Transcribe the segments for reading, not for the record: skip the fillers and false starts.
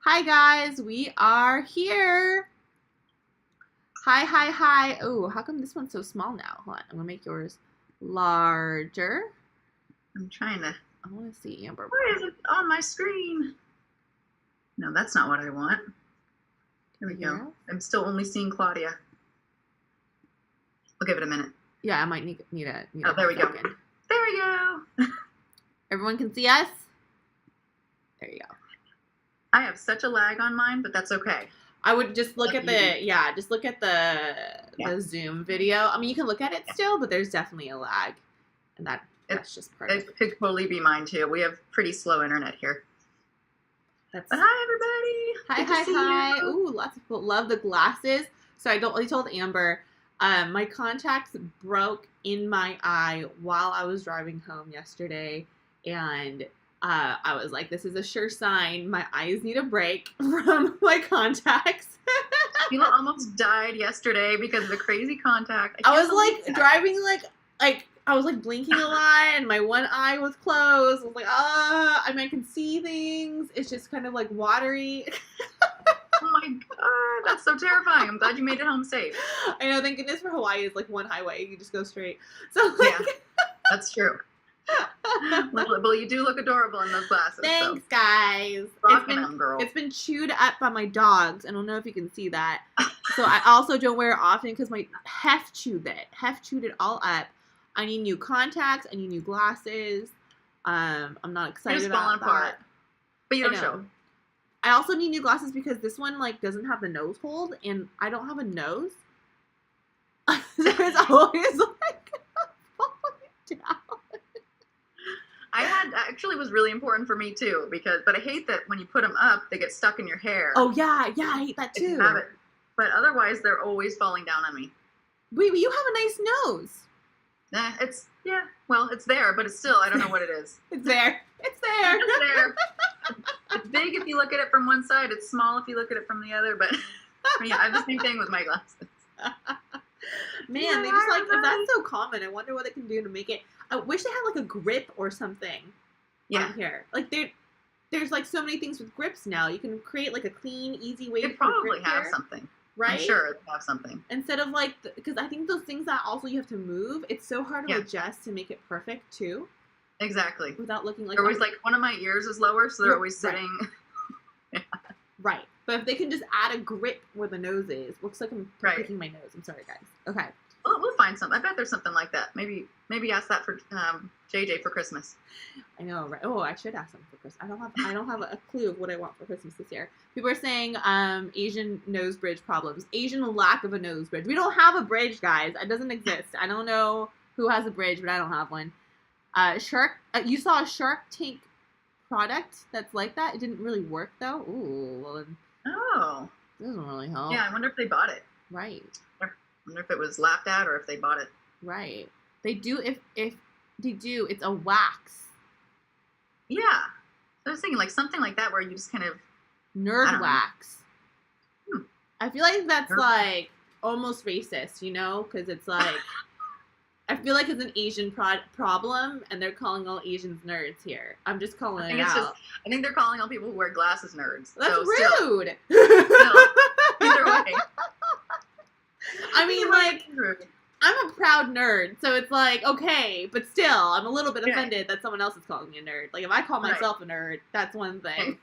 Hi guys, we are here. Hi, hi, hi. Oh, how come this one's so small now? Hold on, I'm gonna make yours larger. I'm trying to. I want to see Amber. Why is it on my screen? No, that's not what I want. Here we go. I'm still only seeing Claudia. I'll give it a minute. Yeah, I might need a. Oh, there we go. There we go. Everyone can see us? There you go. I have such a lag on mine, but that's okay. I would just look at the Zoom video. I mean, you can look at it still, but there's definitely a lag, and that's just part of it. It could totally be mine too. We have pretty slow internet here. But hi, everybody. Hi. Ooh, lots of people love the glasses. So I told Amber, my contacts broke in my eye while I was driving home yesterday, and I was like, this is a sure sign my eyes need a break from my contacts. Sheila almost died yesterday because of a crazy contact. I was like driving like I was like blinking a lot and my one eye was closed. I was like, I mean, I can see things. It's just kind of like watery. Oh my God, that's so terrifying. I'm glad you made it home safe. I know, thank goodness for Hawaii is like one highway. You just go straight. So like, yeah, that's true. Well, you do look adorable in those glasses. Thanks, so. Guys. It's been chewed up by my dogs. I don't know if you can see that. So I also don't wear it often because my Hef chewed it all up. I need new contacts. I need new glasses. I'm not excited about that. Apart. But you don't show. I also need new glasses because this one like doesn't have the nose hold, and I don't have a nose. There's always like falling down. Actually was really important for me too, but I hate that when you put them up, they get stuck in your hair. Oh yeah, I hate that too. But otherwise, they're always falling down on me. Wait, you have a nice nose. Well, it's there, but it's still, I don't know what it is. It's there. It's there. It's big if you look at it from one side. It's small if you look at it from the other. But yeah, I have the same thing with my glasses. Man, they just like, if that's so common, I wonder what they can do to make it. I wish they had like a grip or something. Yeah. On here. Like there's like so many things with grips now. You can create like a clean, easy way to probably have something. Right? I'm sure they have something. Instead of like, because I think those things that also you have to move, it's so hard to adjust to make it perfect too. Exactly. Without looking like. They're always like, one of my ears is lower, so they're always sitting. Right. Right. But if they can just add a grip where the nose is, looks like I'm picking my nose. I'm sorry, guys. Okay. Well, we'll find something. I bet there's something like that. Maybe ask that for JJ for Christmas. I know, right? Oh, I should ask them for Christmas. I don't have a clue of what I want for Christmas this year. People are saying Asian nose bridge problems. Asian lack of a nose bridge. We don't have a bridge, guys. It doesn't exist. I don't know who has a bridge, but I don't have one. You saw a Shark Tank product that's like that. It didn't really work though. Ooh, well then. Oh. Doesn't really help. Yeah, I wonder if they bought it. Right. I wonder if it was laughed at or if they bought it. Right. They do. If they do, it's a wax. Yeah. I was thinking like something like that where you just kind of nerd wax. I feel like that's like almost racist, you know, because it's like I feel like it's an Asian problem, and they're calling all Asians nerds here. I'm just calling it out. I think they're calling all people who wear glasses nerds. That's rude. Either way. I mean, like, I'm a proud nerd, so it's like, okay, but still, I'm a little bit offended that someone else is calling me a nerd. Like, if I call myself a nerd, that's one thing.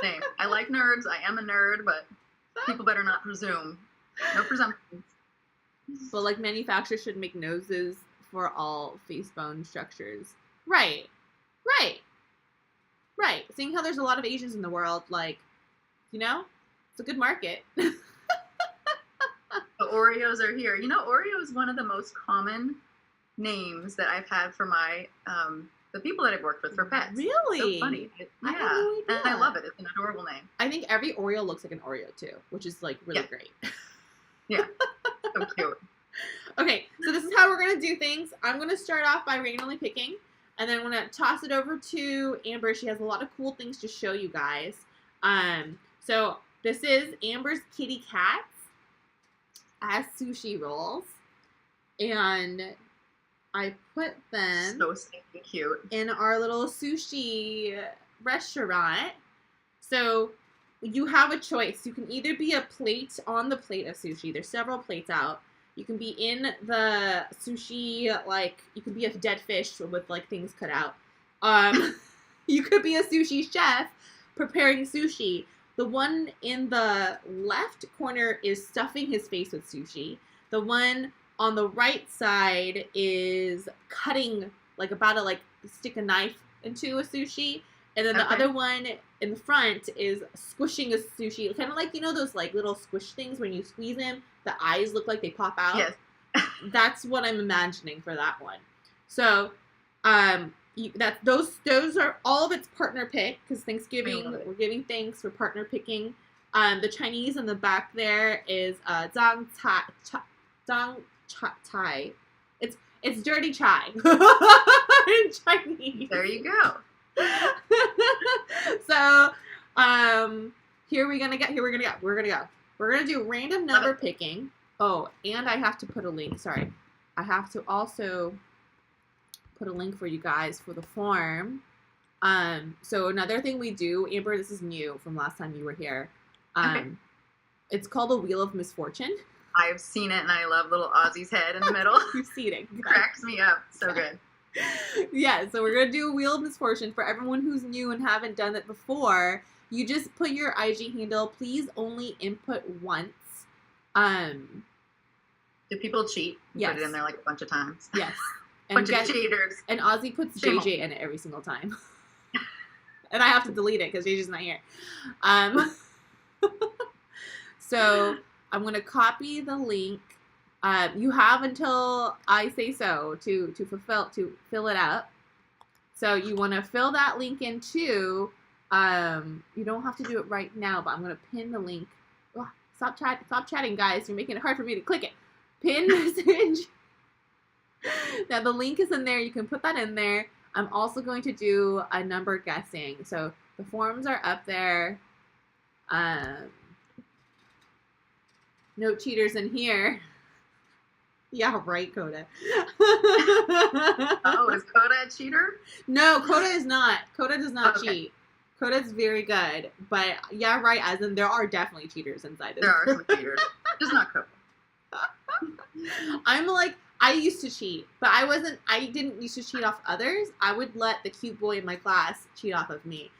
Same. I like nerds. I am a nerd, but people better not presume. No presumptions. But, like, manufacturers should make noses for all face bone structures. Right. Seeing how there's a lot of Asians in the world, like, you know, it's a good market. The Oreos are here. You know, Oreo is one of the most common names that I've had for my the people that I've worked with for pets. Really? So funny. I had no idea. And I love it. It's an adorable name. I think every Oreo looks like an Oreo too, which is like really great. Yeah. So cute. Okay, so this is how we're gonna do things. I'm gonna start off by randomly picking, and then I'm gonna toss it over to Amber. She has a lot of cool things to show you guys. So this is Amber's kitty cats as sushi rolls, and I put them so stinking cute in our little sushi restaurant. So you have a choice. You can either be a plate on the plate of sushi. There's several plates out. You can be in the sushi, like, you can be a dead fish with, like, things cut out. You could be a sushi chef preparing sushi. The one in the left corner is stuffing his face with sushi. The one on the right side is cutting, like, about to, like, stick a knife into a sushi. And then the other one in the front is squishing a sushi. Kind of like, you know those, like, little squish things when you squeeze them, the eyes look like they pop out? Yes. That's what I'm imagining for that one. So, those are all of its partner pick, because Thanksgiving, we're giving thanks for partner picking. The Chinese in the back there is zhang chai. It's dirty chai in Chinese. There you go. So, here we're gonna go. We're gonna do random number picking. Oh, and I have to put a link. Sorry, I have to also put a link for you guys for the form. So another thing we do, Amber, this is new from last time you were here. It's called the Wheel of Misfortune. I've seen it, and I love little Ozzy's head in the middle. You've seen it. It cracks me up. So good. Yeah, so we're going to do a Wheel of Misfortune. For everyone who's new and haven't done it before, you just put your IG handle. Please only input once. Do people cheat? Yes. Put it in there like a bunch of times. Yes. Bunch of cheaters. And Ozzy puts JJ in it every single time. And I have to delete it because JJ's not here. So I'm going to copy the link. You have until I say so to fill it up. So you want to fill that link in too. You don't have to do it right now, but I'm going to pin the link. Oh, stop chatting, guys. You're making it hard for me to click it. Pin message. Now the link is in there. You can put that in there. I'm also going to do a number guessing. So the forms are up there. No cheaters in here. Yeah, right, Coda. Oh, is Coda a cheater? No, Coda is not. Coda does not cheat. Coda's very good. But yeah, right, as in there are definitely cheaters inside this. There are some cheaters. Just not Coda. I'm like, I used to cheat, but I didn't used to cheat off others. I would let the cute boy in my class cheat off of me.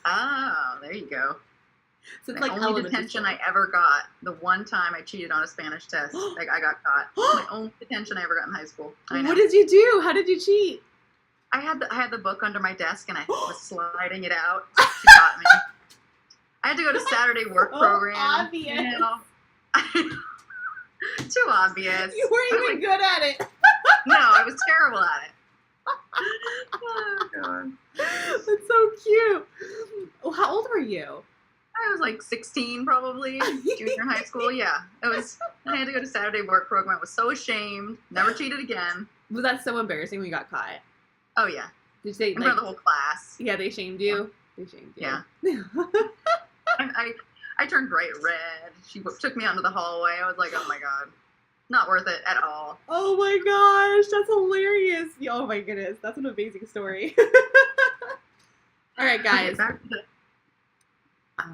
Oh, there you go. So it's the like only detention I ever got, the one time I cheated on a Spanish test, like I got caught. My only detention I ever got in high school. I know. What did you do? How did you cheat? I had the book under my desk and I was sliding it out. She caught me. I had to go to Saturday work program. Obvious. You know. Too obvious. You weren't even good at it. No, I was terrible at it. Oh, God. That's so cute. Oh, how old were you? I was like 16 probably, junior in high school, yeah. And I had to go to Saturday work program. I was so ashamed. Never cheated again. Was that so embarrassing when you got caught? Oh, yeah. Did they, in front of the whole class. Yeah, they shamed you? They shamed you. Yeah. I turned bright red. She took me out into the hallway. I was like, oh my God. Not worth it at all. Oh my gosh, that's hilarious. Oh my goodness, that's an amazing story. All right, guys.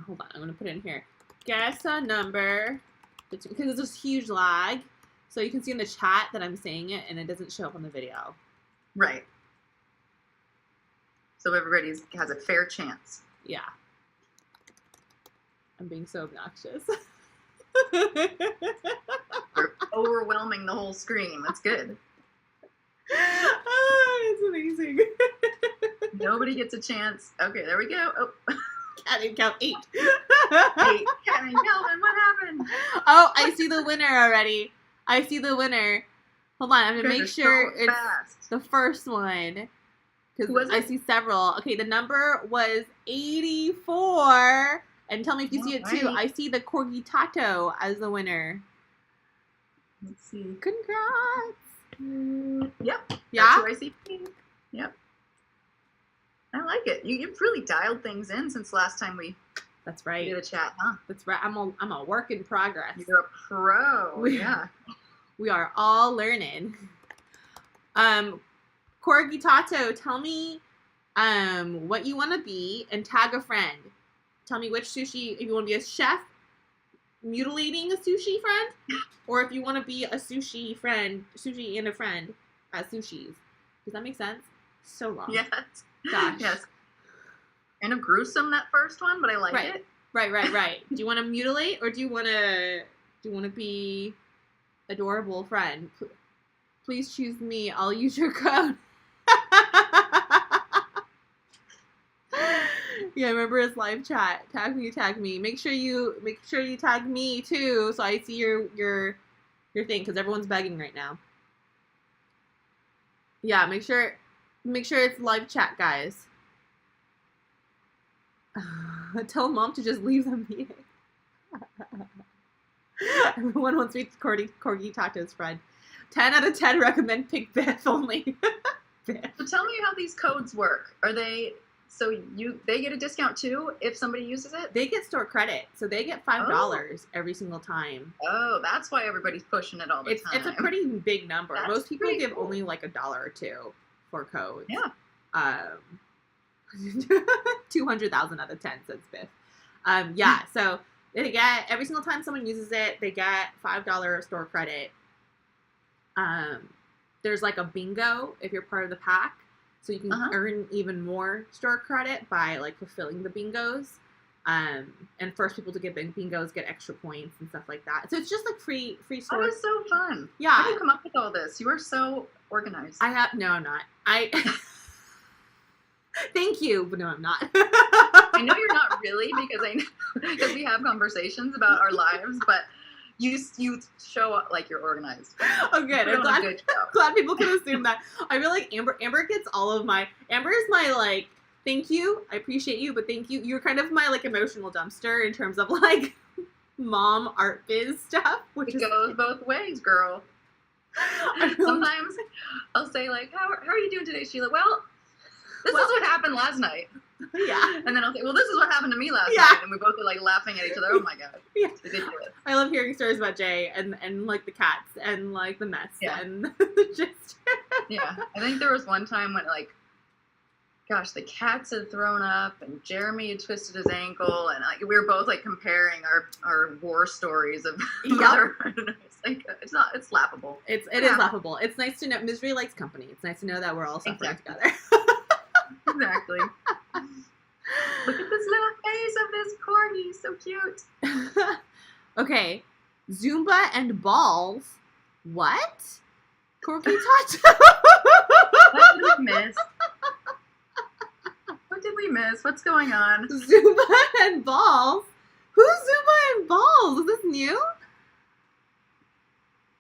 Hold on, I'm going to put it in here. Guess a number, because there's a huge lag. So you can see in the chat that I'm saying it, and it doesn't show up on the video. Right. So everybody has a fair chance. Yeah. I'm being so obnoxious. We're overwhelming the whole screen. That's good. Oh, it's amazing. Nobody gets a chance. Okay, there we go. Oh. I didn't count 8. 8. Kevin, Kelvin, what happened? Oh, I see the winner already. I see the winner. Hold on, I'm going to make sure it's the first one. Because I see several. Okay, the number was 84. And tell me if you see it too. I see the Corgi Tato as the winner. Let's see. Congrats. Yep. Yeah? That's who I see. Yep. I like it. You've really dialed things in since last time we That's right. did a chat, huh? That's right. I'm a work in progress. You're a pro. Yeah. We are all learning. Corgi Tato, tell me what you want to be and tag a friend. Tell me which sushi, if you want to be a chef mutilating a sushi friend, or if you want to be a sushi and a friend at Sushi's. Does that make sense? So wrong. Yes. Gosh. Yes. Kind of gruesome, that first one, but I like Right. it. Right. Do you want to mutilate, or do you want to be adorable friend? Please choose me. I'll use your code. Yeah, remember his live chat. Tag me. Make sure you tag me too, so I see your thing, because everyone's begging right now. Yeah, make sure it's live chat, guys. Tell mom to just leave the meeting. Everyone wants me to Corgi Tato's friend. 10 out of 10 recommend pick Biff only. Biff. So tell me how these codes work. Are they they get a discount too if somebody uses it? They get store credit, so they get $5 every single time. Oh, that's why everybody's pushing it all the time. It's a pretty big number. That's Most people give cool. only like $1 or $2 for codes. Yeah. 200,000 out of 10 says Biff. Yeah, so they get, every single time someone uses it, they get $5 store credit. There's like a bingo if you're part of the pack, so you can earn even more store credit by like fulfilling the bingos. And first people to get bingos get extra points and stuff like that. So it's just like free store. That is so fun. Yeah. How do you come up with all this? You are so organized. No, I'm not. Thank you, but no, I'm not. I know you're not really, because we have conversations about our lives, but you show up like you're organized. Oh, good. I'm glad people can assume that. I feel like Amber gets all of my. Amber is my like. Thank you. I appreciate you, but thank you. You're kind of my like emotional dumpster in terms of like mom art biz stuff. Which goes both ways, girl. Sometimes I'll say like, how are you doing today, Sheila? Well, this is what happened last night. Yeah. And then I'll say, well, this is what happened to me last night. And we both are like laughing at each other. Oh my God. Yeah. It's ridiculous. I love hearing stories about Jay and like the cats and like the mess and just. Yeah. I think there was one time when like, gosh, the cats had thrown up and Jeremy had twisted his ankle, and like we were both like comparing our war stories of other. It's laughable. It is laughable. It's nice to know misery likes company. It's nice to know that we're all suffering together. Exactly. Look at this little face of this corgi, so cute. Okay, Zumba and balls. What? Corgi Tato. What did we miss? What did we miss? What's going on? Zumba and balls. Who's Zumba and balls? Is this new?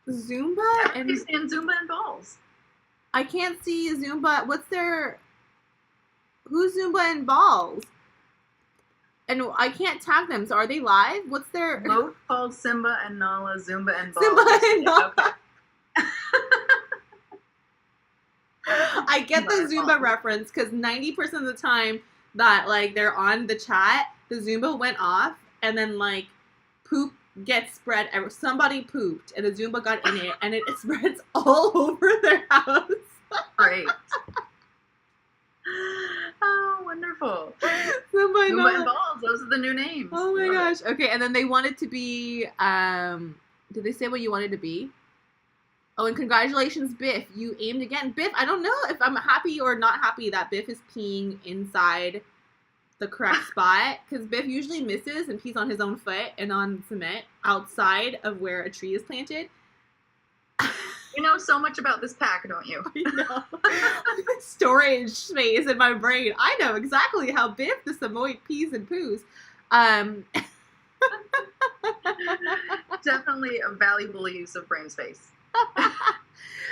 Zumba and Zumba and balls. I can't see Zumba. What's their? Who's Zumba and balls? And I can't tag them. So are they live? What's their? Both called Simba and Nala. Zumba and balls. Zumba and Nala. Okay. I get the Zumba reference because 90% of the time that like they're on the chat, the Zumba went off and then like poop gets spread. Somebody pooped and the Zumba got in it and it spreads all over their house. Great. Oh, wonderful. Zumba and balls. Those are the new names. Oh my gosh. Okay, and then they wanted to be. Did they say what you wanted to be? Oh, and congratulations, Biff. You aimed again. Biff, I don't know if I'm happy or not happy that Biff is peeing inside the correct spot, because Biff usually misses and pees on his own foot and on cement outside of where a tree is planted. You know so much about this pack, don't you? I know. Storage space in my brain. I know exactly how Biff the Samoyed pees and poos. Definitely a valuable use of brain space.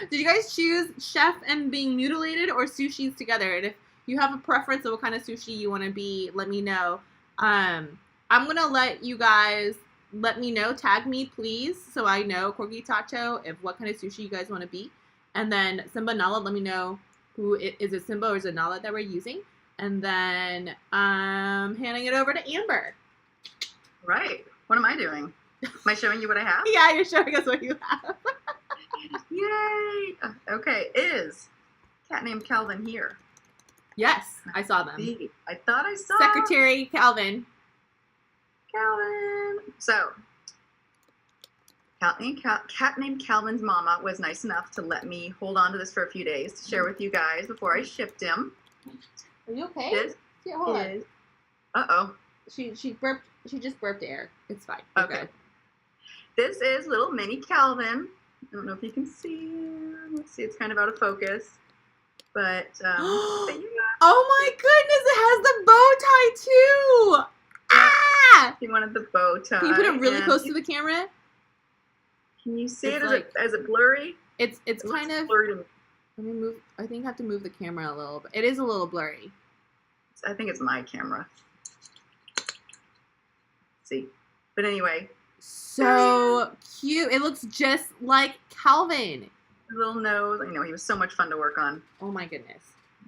Did you guys choose chef and being mutilated or sushis together? And if you have a preference of what kind of sushi you want to be, let me know. I'm going to let you guys let me know. Tag me, please, so I know, Corgi Tato, if what kind of sushi you guys want to be. And then Simba Nala, let me know is it Simba or is it Nala that we're using. And then handing it over to Amber. Right. What am I doing? Am I showing you what I have? Yeah, you're showing us what you have. Yay! Okay, is cat named Calvin here? Yes, I saw them. I thought I saw Secretary Calvin. Calvin. So, cat named Calvin's mama was nice enough to let me hold on to this for a few days to share with you guys before I shipped him. Are you okay? This yeah, hold on. Uh-oh. She burped. She just burped air. It's fine. Okay. Good. This is little mini Calvin. I don't know if you can see him. Let's see. It's kind of out of focus. But, oh my goodness, it has the bow tie too! Ah! He wanted the bow tie. Can you put it really close to the camera? Can you see it? Is it blurry? It's kind of blurry to me. Let me move. I think I have to move the camera a little bit. It is a little blurry. I think it's my camera. See. But anyway. So cute. It looks just like Calvin. His little nose. I know, he was so much fun to work on. Oh my goodness.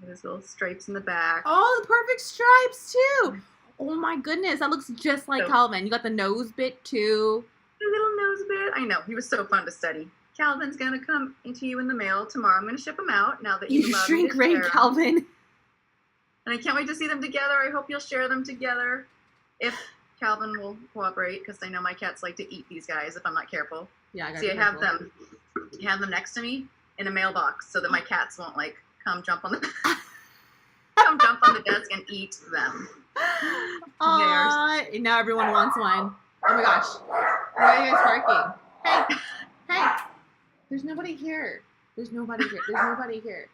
His little stripes in the back. Oh, the perfect stripes too. Oh my goodness. That looks just like Calvin. You got the nose bit too. The little nose bit. I know. He was so fun to study. Calvin's going to come into you in the mail tomorrow. I'm going to ship him out now that you shrink ray Calvin. And I can't wait to see them together. I hope you'll share them together. If Calvin will cooperate, because I know my cats like to eat these guys if I'm not careful. Yeah, I gotta see, I have them next to me in a mailbox so that my cats won't like come jump on the desk and eat them. Now everyone wants one. Oh my gosh. Why are you guys barking? Hey. There's nobody here. There's nobody here.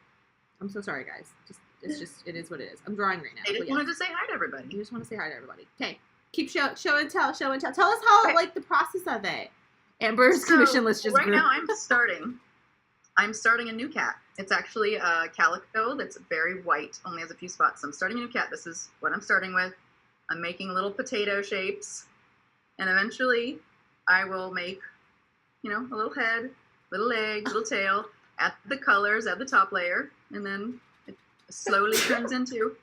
I'm so sorry, guys. It is what it is. I'm drawing right now. I just wanted to say hi to everybody. You just want to say hi to everybody. Okay. Keep show and tell. Tell us how, like, the process of it. Amber's commission list just grew. Right now I'm starting a new cat. It's actually a calico that's very white, only has a few spots. So I'm starting a new cat. This is what I'm starting with. I'm making little potato shapes. And eventually I will make, a little head, little legs, little tail, add the colors, add the top layer, and then it slowly turns into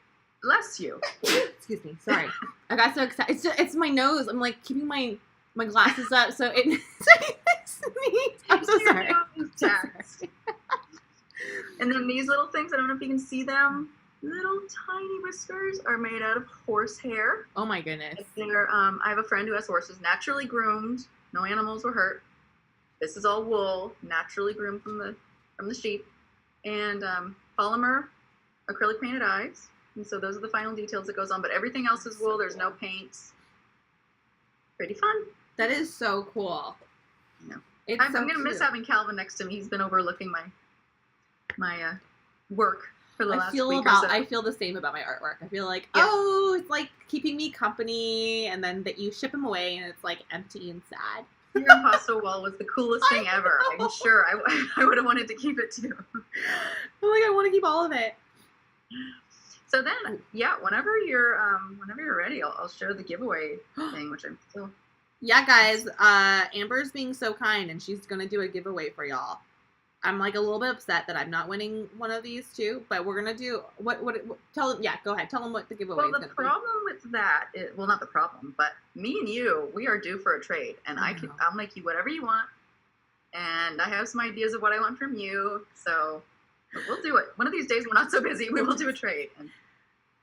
bless you. Excuse me. Sorry. I got so excited. It's my nose. I'm like keeping my glasses up so it makes me. I'm so sorry. And then these little things, I don't know if you can see them. Little tiny whiskers are made out of horse hair. Oh my goodness. They're, I have a friend who has horses, naturally groomed. No animals were hurt. This is all wool, naturally groomed from the sheep. And polymer acrylic painted eyes. And so those are the final details that goes on. But everything else is wool. There's no paints. Pretty fun. That is so cool. No. I'm going to miss having Calvin next to me. He's been overlooking my work for the last week or so. I feel the same about my artwork. I feel like, it's like keeping me company, and then that you ship him away and it's like empty and sad. Your impasto wall was the coolest thing ever. I'm sure I would have wanted to keep it too. I'm like, I want to keep all of it. So then, whenever you're ready, I'll share the giveaway thing, which I'm still. Yeah, guys, Amber's being so kind, and she's gonna do a giveaway for y'all. I'm like a little bit upset that I'm not winning one of these two, but we're gonna do what tell them. Yeah, go ahead. Tell them what the giveaway is gonna be. Well, the problem with that is, well, not the problem, but me and you, we are due for a trade, and I'll make you whatever you want, and I have some ideas of what I want from you, so we'll do it. One of these days, we're not so busy. We will do a trade. And,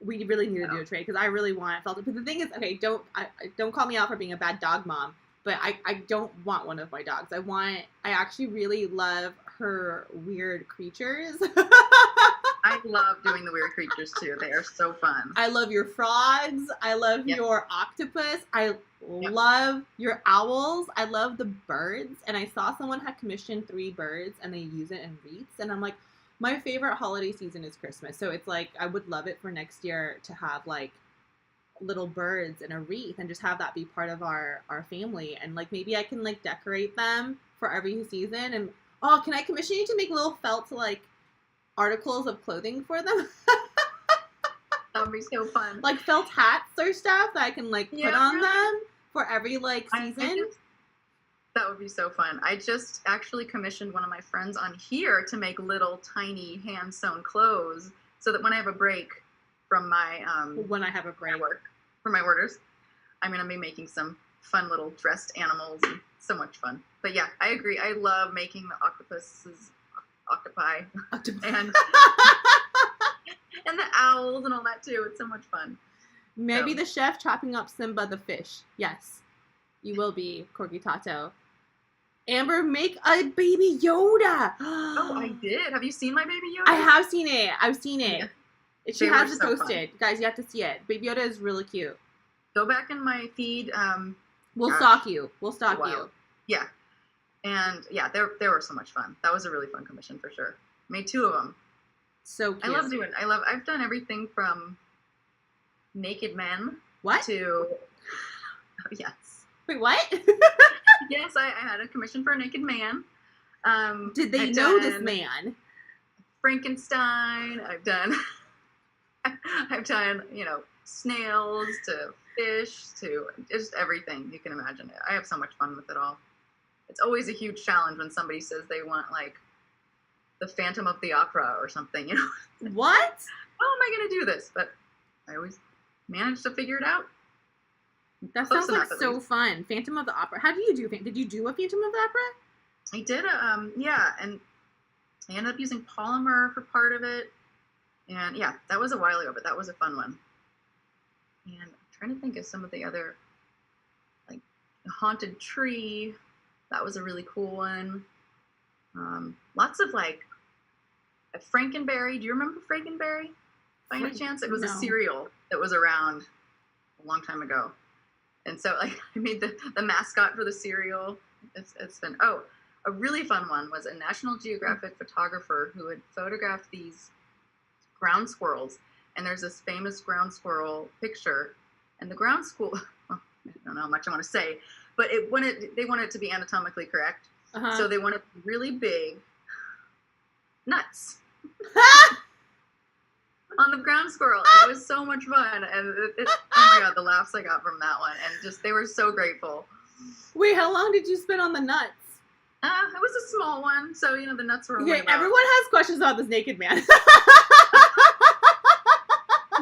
we really need to do a trade because I really want Felton. But the thing is, okay, don't call me out for being a bad dog mom, but I don't want one of my dogs. I actually really love her weird creatures. I love doing the weird creatures too. They are so fun. I love your frogs. I love your octopus. I love your owls. I love the birds. And I saw someone had commissioned 3 birds and they use it in wreaths. And I'm like, my favorite holiday season is Christmas. So it's like, I would love it for next year to have like little birds in a wreath and just have that be part of our family. And like, maybe I can like decorate them for every season. And can I commission you to make little felt like articles of clothing for them? That would be so fun. Like felt hats or stuff that I can like put on them for every like season. That would be so fun. I just actually commissioned one of my friends on here to make little tiny hand sewn clothes so that when I have a break from my work for my orders, I'm gonna be making some fun little dressed animals and so much fun. But yeah, I agree. I love making the octopi and and the owls and all that too. It's so much fun. Maybe So. the chef chopping up Simba the fish. Yes, you will be, Corgi Tato. Amber, make a baby Yoda. Oh, I did. Have you seen my baby Yoda? I have seen it. I've seen it. Yeah. She has it so posted. fun. Guys, you have to see it. Baby Yoda is really cute. Go back in my feed. We'll stalk you. We'll stalk you. Yeah. And yeah, they were so much fun. That was a really fun commission for sure. Made 2 of them. So cute. I've done everything from naked men. What? To, yes. Wait, what? Yes, I had a commission for a naked man. Did they know this man? Frankenstein. I've done, snails to fish to just everything you can imagine. I have so much fun with it all. It's always a huge challenge when somebody says they want like the Phantom of the Opera or something, What? How am I going to do this? But I always manage to figure it out. That sounds like so fun. Phantom of the Opera. How do you do? Did you do a Phantom of the Opera? I did and I ended up using polymer for part of it. And yeah, that was a while ago, but that was a fun one. And I'm trying to think of some of the other, like the Haunted Tree. That was a really cool one. Lots of like Frankenberry. Do you remember Frankenberry? By any chance? It was a cereal that was around a long time ago. And so like I made the mascot for the cereal. It's been, a really fun one was a National Geographic photographer who had photographed these ground squirrels. And there's this famous ground squirrel picture. And the ground squirrel, well, I don't know how much I want to say, but they wanted it to be anatomically correct. Uh-huh. So they wanted really big nuts on the ground squirrel. It was so much fun. And oh my God, the laughs I got from that one. And just, they were so grateful. Wait, how long did you spend on the nuts? It was a small one. So, the nuts were Okay, everyone has questions about this naked man.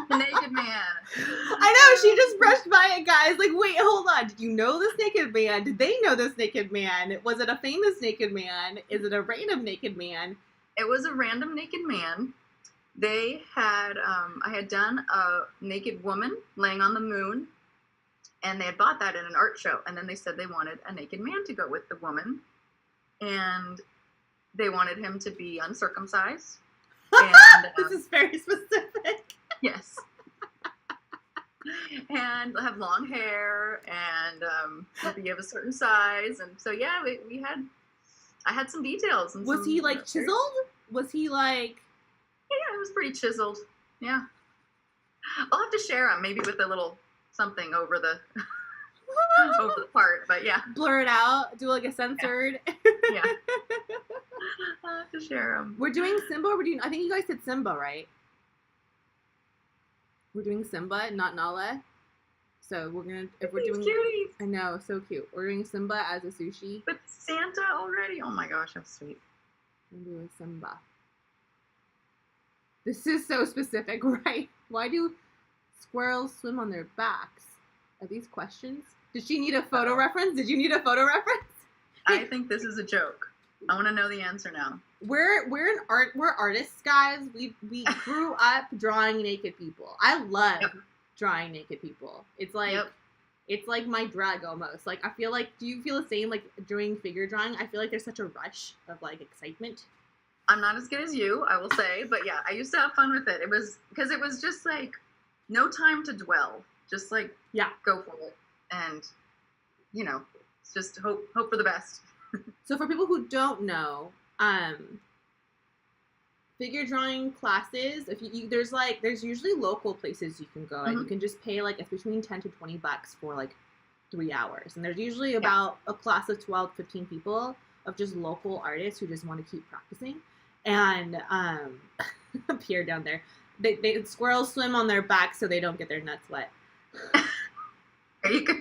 The naked man. I know, she just brushed by it, guys. Like, wait, hold on. Did you know this naked man? Did they know this naked man? Was it a famous naked man? Is it a random naked man? It was a random naked man. They had, I had done a naked woman laying on the moon, and they had bought that in an art show. And then they said they wanted a naked man to go with the woman, and they wanted him to be uncircumcised. And this is very specific. Yes. And have long hair and be of a certain size. And so, yeah, I had some details. And was he like chiseled? Was he like? Yeah, it was pretty chiseled. Yeah. I'll have to share him maybe with a little something over the part, but yeah. Blur it out, do like a censored. Yeah. I'll have to share him. We're doing Simba, I think you guys said Simba, right? We're doing Simba, not Nala. So we're doing cuties. I know, so cute. We're doing Simba as a sushi. With Santa already? Oh my gosh, how sweet. We're doing Simba. This is so specific, right? Why do squirrels swim on their backs? Are these questions? Did she need a photo reference? Did you need a photo reference? I think this is a joke. I want to know the answer now. We're artists, guys. We grew up drawing naked people. I love drawing naked people. It's like it's like my drug almost. Like I feel like, do you feel the same like doing figure drawing? I feel like there's such a rush of like excitement. I'm not as good as you, I will say, but yeah, I used to have fun with it. It was because it was just like no time to dwell. Just like go for it. And just hope for the best. So for people who don't know, figure drawing classes, if there's usually local places you can go and you can just pay like it's between $10 to $20 for like 3 hours. And there's usually about a class of 12, 15 people of just local artists who just want to keep practicing. And Pierre down there, they squirrels swim on their back so they don't get their nuts wet. There you go.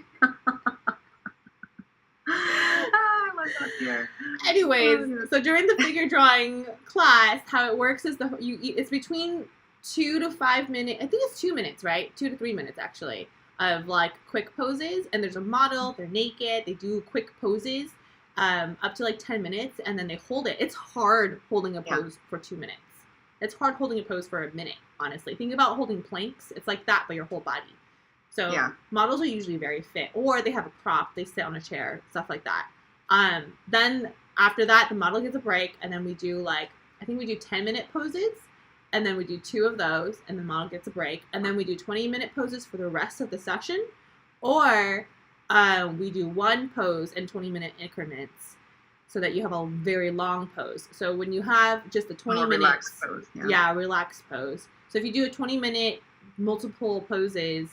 Anyways, so during the figure drawing class, how it works is it's between 2 to 5 minutes. I think it's 2 minutes, right? 2 to 3 minutes actually of like quick poses. And there's a model. They're naked. They do quick poses up to like 10 minutes, and then they hold it. It's hard holding a pose for 2 minutes. It's hard holding a pose for a minute. Honestly, think about holding planks. It's like that, but your whole body. So Yeah. models are usually very fit, or they have a prop, they sit on a chair, stuff like that. Then after that, the model gets a break, and then we do I think we do 10-minute poses, and then we do 2 of those, and the model gets a break, and then we do 20-minute poses for the rest of the session, or we do 1 pose in 20-minute increments, so that you have a very long pose. So when you have just a 20 minutes, relaxed pose. yeah, relaxed pose. So if you do a 20-minute multiple poses,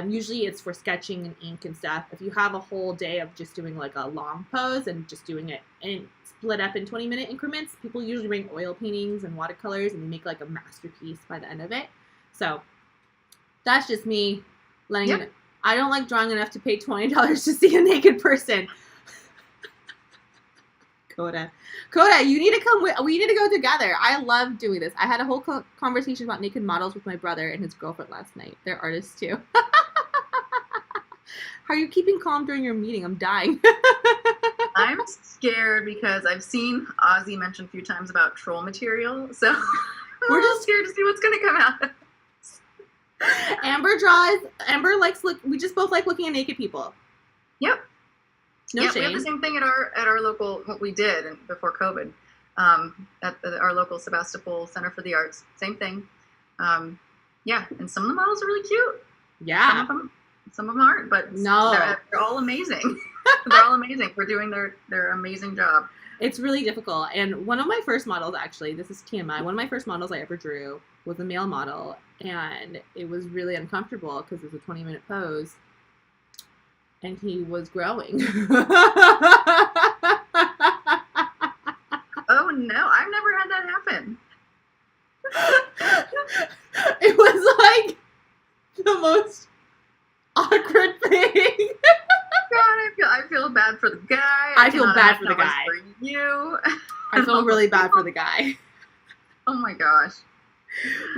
usually it's for sketching and ink and stuff. If you have a whole day of just doing a long pose and just doing it and split up in 20-minute increments, people usually bring oil paintings and watercolors, and they make a masterpiece by the end of it. So that's just me letting you know. I don't like drawing enough to pay $20 to see a naked person. Coda, you need to come we need to go together. I love doing this. I had a whole conversation about naked models with my brother and his girlfriend last night. They're artists too. How are you keeping calm during your meeting? I'm dying. I'm scared because I've seen Ozzy mention a few times about troll material, so we're just scared to see what's going to come out. Amber likes we just both like looking at naked people. Yep. No shame. We have the same thing at our local, what we did before COVID, at our local Sebastopol Center for the Arts. Same thing. Yeah, and some of the models are really cute. Yeah. Some of them aren't, but no, they're all amazing. They're all amazing for doing their amazing job. It's really difficult. And one of my first models, actually, this is TMI, one of my first models I ever drew was a male model, and it was really uncomfortable because it was a 20-minute pose. And he was growing. Oh no, I've never had that happen. It was the most awkward thing. God, I feel bad for the guy. I feel bad for the guy. For you. I feel really bad for the guy. Oh my gosh.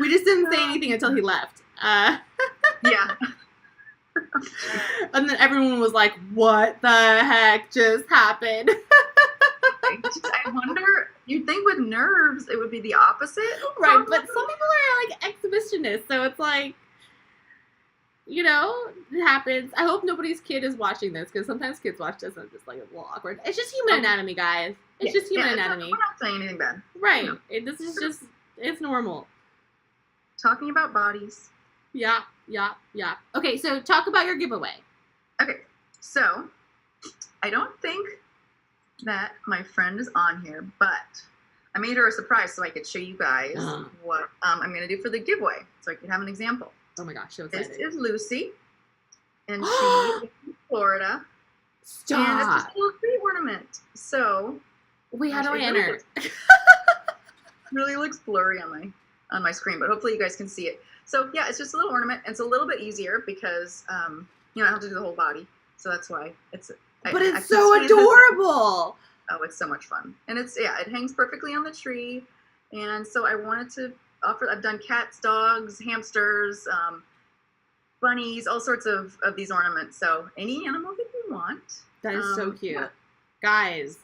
We just didn't say anything until he left. Yeah. And then everyone was like, what the heck just happened? I wonder, you'd think with nerves it would be the opposite. Right, but some people are exhibitionists, so it's it happens. I hope nobody's kid is watching this, because sometimes kids watch this and it's just a little awkward. It's just human anatomy, guys. It's just human anatomy. We're not saying anything bad. Right. No. This is just, it's normal. Talking about bodies. Yeah. Okay, so talk about your giveaway. Okay, so I don't think that my friend is on here, but I made her a surprise so I could show you guys what I'm going to do for the giveaway, so I could have an example. Oh my gosh, so excited. This is Lucy, and she is in Florida. Stop. And it's just a little tree ornament. So, wait, how do I enter? Really looks blurry on my screen, but hopefully you guys can see it. So yeah, it's just a little ornament. It's a little bit easier because I have to do the whole body, so that's why it's. But it's so adorable. Oh, it's so much fun, and it hangs perfectly on the tree, and so I wanted to offer. I've done cats, dogs, hamsters, bunnies, all sorts of these ornaments. So any animal that you want. That is so cute, yeah. Guys.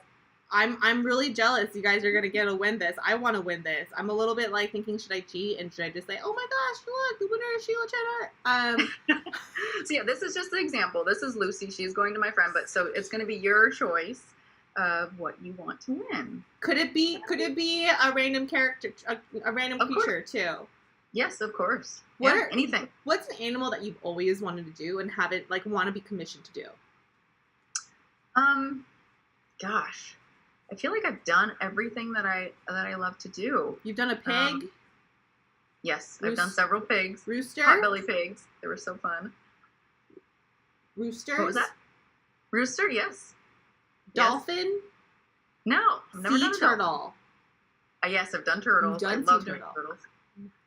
I'm really jealous. You guys are gonna get to win this. I want to win this. I'm a little bit thinking, should I cheat and should I just say, oh my gosh, look, the winner is Sheila Cheddar. So yeah, this is just an example. This is Lucy. She's going to my friend, but so it's going to be your choice of what you want to win. Could it be a random character, a random creature too? Yes, of course. Anything. What's an animal that you've always wanted to do and haven't want to be commissioned to do? Gosh. I feel like I've done everything that I love to do. You've done a pig? Yes, I've done several pigs. Rooster? Potbelly pigs. They were so fun. Roosters? What was that? Rooster, yes. Dolphin? Yes. No, I've never done a turtle. Yes, I've done turtles. You've done I love sea doing turtle. turtles.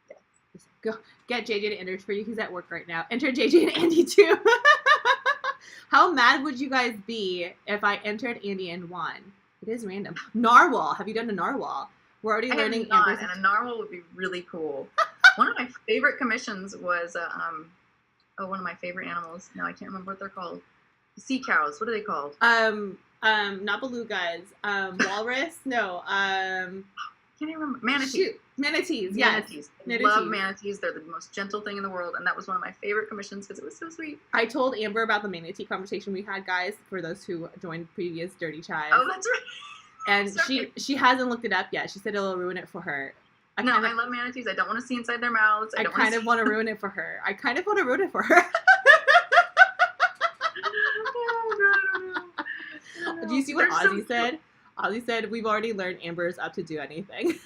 Yes. Go get JJ to enter for you. He's at work right now. Enter JJ and Andy too. How mad would you guys be if I entered Andy and won? It is random. Narwhal. Have you done a narwhal? We're already learning. And a narwhal would be really cool. One of my favorite commissions was one of my favorite animals. No, I can't remember what they're called. Sea cows. What are they called? Not belugas. Walrus. No. Can't even remember. Manatee. Shoot. Manatees, yes. Manatees. I Manatees. love manatees. They're the most gentle thing in the world, and that was one of my favorite commissions because it was so sweet. I told Amber about the manatee conversation we had, guys, for those who joined previous Dirty Chives. Oh, that's right. And Sorry. she hasn't looked it up yet. She said it'll ruin it for her. I love manatees. I don't want to see inside their mouths. I kind of want to ruin it for her. I kind of want to ruin it for her. Do you see what Ozzy said? Ozzy said, we've already learned Amber is up to do anything.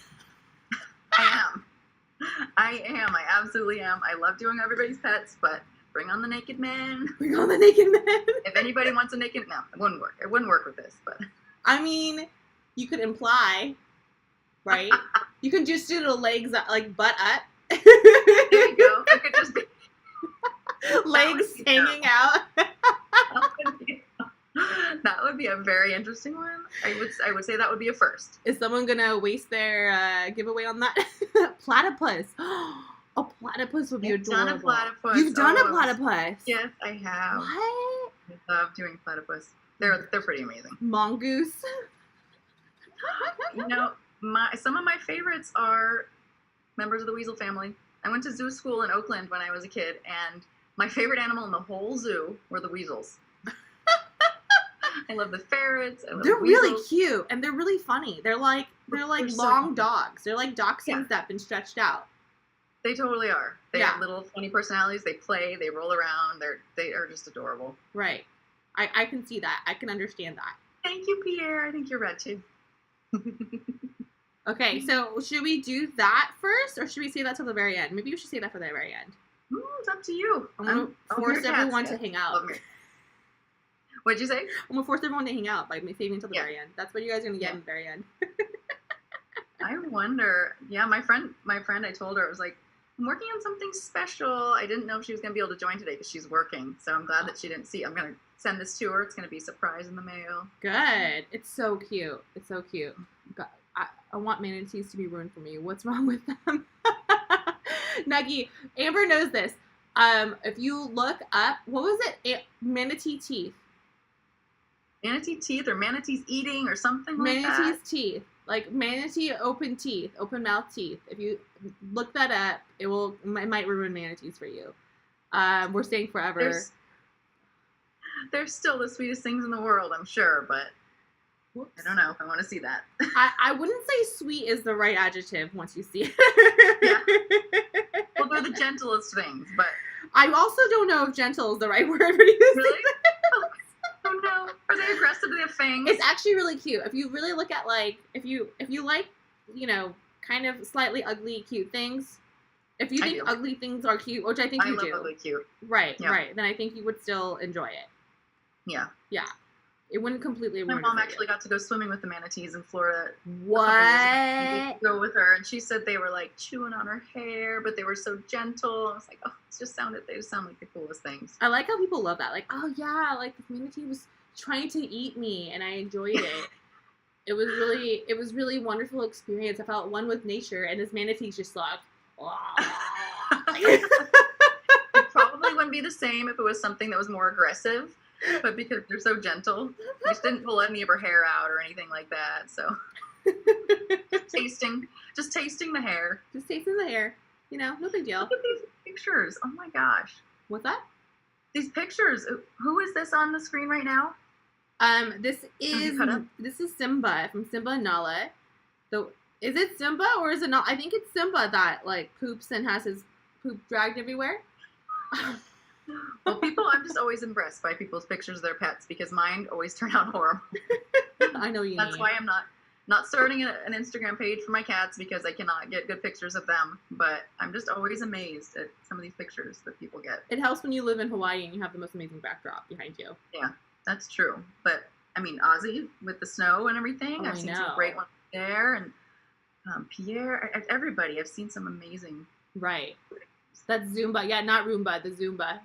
I am. I absolutely am. I love doing everybody's pets, but bring on the naked man. Bring on the naked man. If anybody wants a naked... No, it wouldn't work. It wouldn't work with this, but... I mean, you could imply, right? You can just do the legs, like, butt up. There you go. It could just be... legs hanging out. That would be a very interesting one. I would say that would be a first. Is someone gonna waste their giveaway on that? Platypus. A platypus would be adorable. I've done a platypus. You've done a platypus. Yes, I have. What? I love doing platypus. They're pretty amazing. Mongoose. You know, some of my favorites are members of the weasel family. I went to zoo school in Oakland when I was a kid, and my favorite animal in the whole zoo were the weasels. I love the ferrets. They're really cute and they're really funny. They're like long dogs. They're like dachshunds that have been stretched out. They totally are. They have little funny personalities. They play. They roll around. They are just adorable. Right. I can see that. I can understand that. Thank you, Pierre. I think you're red too. Okay, so should we do that first, or should we say that till the very end? Maybe we should say that for the very end. It's up to you. I'm gonna force everyone to hang out. What'd you say? I'm gonna force everyone to hang out by saving until the very end. That's what you guys are gonna get in the very end. I wonder. Yeah, my friend, I told her, I was like, I'm working on something special. I didn't know if she was gonna be able to join today because she's working. So I'm glad that she didn't see. I'm gonna send this to her. It's gonna be a surprise in the mail. Good. It's so cute. It's so cute. God, I want manatees to be ruined for me. What's wrong with them? Nuggy, Amber knows this. If you look up, what was it? Manatee teeth. Manatee teeth or manatees eating or something like that? Manatee's teeth. Like manatee open teeth, open mouth teeth. If you look that up, it might ruin manatees for you. We're staying forever. They're still the sweetest things in the world, I'm sure, but whoops. I don't know if I want to see that. I wouldn't say sweet is the right adjective once you see it. Yeah. Well, they're the gentlest things, but... I also don't know if gentle is the right word for you. Really? Oh no. Are they aggressive? Do they have fangs? It's actually really cute. If you really look at, like, if you like, you know, kind of slightly ugly, cute things, if you think ugly things are cute, which I think you do. I love ugly cute. Right, right. Then I think you would still enjoy it. Yeah. Yeah. It wouldn't completely ruin it. My mom actually got to go swimming with the manatees in Florida. What? Go with her, and she said they were like chewing on her hair, but they were so gentle. I was like, oh, they just sound like the coolest things. I like how people love that. Like, oh yeah, like the manatee was trying to eat me, and I enjoyed it. It was really wonderful experience. I felt one with nature, and this manatee's just like, it probably wouldn't be the same if it was something that was more aggressive. But because they're so gentle, they just didn't pull any of her hair out or anything like that. So just tasting the hair. Just tasting the hair. You know, no big deal. Look at these pictures. Oh my gosh. What's that? These pictures. Who is this on the screen right now? This is Simba from Simba and Nala. Is it Simba or is it not? I think it's Simba that like poops and has his poop dragged everywhere. Well, I'm just always impressed by people's pictures of their pets because mine always turn out horrible. I know you. That's why I'm not starting an Instagram page for my cats because I cannot get good pictures of them. But I'm just always amazed at some of these pictures that people get. It helps when you live in Hawaii and you have the most amazing backdrop behind you. Yeah, that's true. But I mean, Ozzy with the snow and everything. I've seen some great ones there, and Pierre, everybody. I've seen some amazing. Right. That's Zumba. Yeah, not Roomba, the Zumba.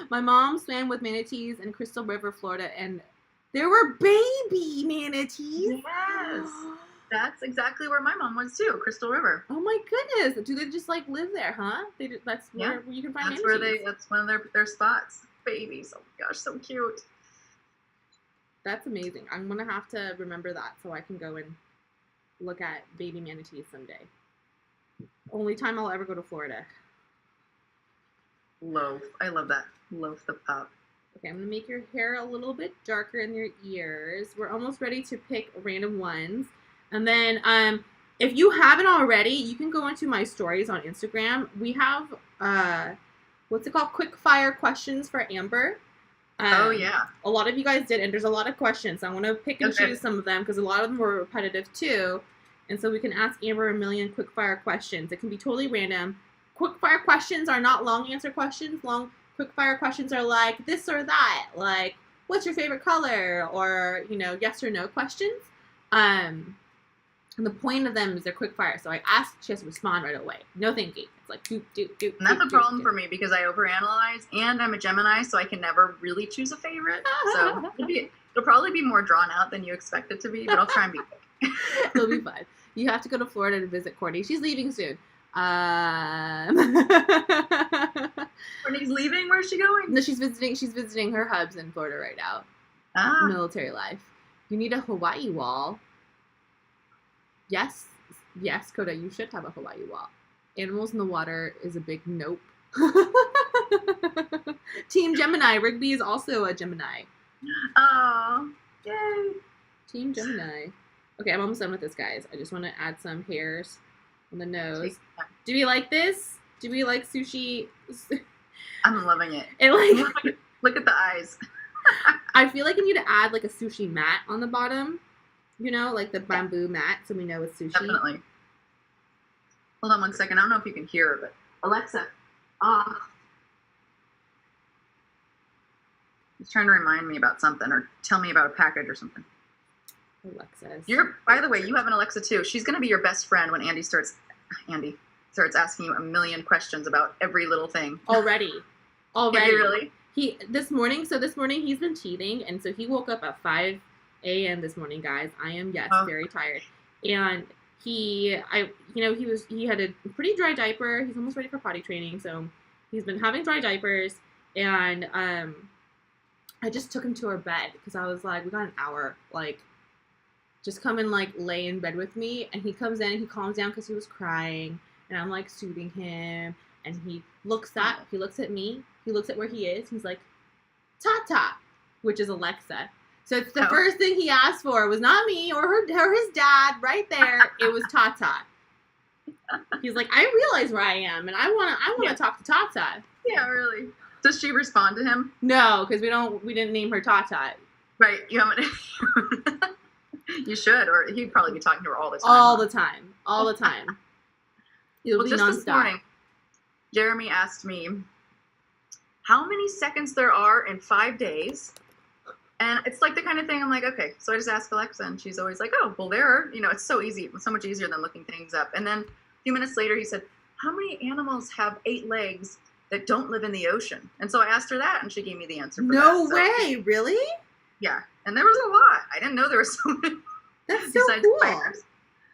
My mom swam with manatees in Crystal River, Florida, and there were baby manatees. Yes. That's exactly where my mom was too, Crystal River. Oh my goodness. Do they just like live there, huh? That's where you can find manatees. That's one of their spots. Babies. Oh my gosh, so cute. That's amazing. I'm gonna have to remember that so I can go and look at baby manatees someday. Only time I'll ever go to Florida. Loaf. I love that. Loaf the pup. Okay, I'm gonna make your hair a little bit darker in your ears. We're almost ready to pick random ones. And then if you haven't already, you can go into my stories on Instagram. We have what's it called? Quick fire questions for Amber. Oh yeah. A lot of you guys did, and there's a lot of questions. I want to pick and choose some of them because a lot of them were repetitive too. And so we can ask Amber a million quick fire questions. It can be totally random. Quick fire questions are not long answer questions. Quick fire questions are like this or that, like what's your favorite color, or yes or no questions. And the point of them is they're quick fire. So I ask, she has to respond right away. No thinking. It's like doop, doop, doop. And that's a problem for me because I overanalyze, and I'm a Gemini, so I can never really choose a favorite. So it'll probably be more drawn out than you expect it to be, but I'll try and be quick. It'll be fun. You have to go to Florida to visit Courtney. She's leaving soon. Courtney's leaving? Where's she going? No, she's visiting her hubs in Florida right now. Military life. You need a Hawaii wall. Yes, Coda, you should have a Hawaii wall. Animals in the water is a big nope. Team Gemini. Rigby is also a Gemini. Oh, yay. Team Gemini. Okay, I'm almost done with this, guys. I just want to add some hairs on the nose. Do we like this? Do we like sushi? I'm loving it. Look at the eyes. I feel like I need to add like a sushi mat on the bottom. Like the bamboo mat, so we know it's sushi. Definitely. Hold on one second. I don't know if you can hear her, but Alexa, off. He's trying to remind me about something or tell me about a package or something. Alexa's. By the way, you have an Alexa too. She's going to be your best friend when Andy starts asking you a million questions about every little thing. Already. Really? This morning he's been teething, and so he woke up at 5 a.m. this morning, guys. I am very tired, and he had a pretty dry diaper. He's almost ready for potty training, so he's been having dry diapers, and I just took him to our bed because I was like, we got an hour, like, just come and like lay in bed with me. And he comes in and he calms down because he was crying, and I'm like soothing him, and he looks at me, he looks at where he is, he's like, Tata, which is Alexa. So it's the first thing he asked for was not me or his dad right there. It was Tata. He's like, I realize where I am, and I want to talk to Tata. Yeah, really. Does she respond to him? No, because we didn't name her Tata. Right. You haven't. You should, or he'd probably be talking to her all the time. All the time. It'll be just nonstop. This morning, Jeremy asked me how many seconds there are in 5 days. And it's like the kind of thing I'm like, okay. So I just ask Alexa, and she's always like, oh, well, it's so easy. It's so much easier than looking things up. And then a few minutes later, he said, how many animals have 8 legs that don't live in the ocean? And so I asked her that, and she gave me the answer for that. No way. Really? Yeah. And there was a lot. I didn't know there were so many. That's so cool. Spiders.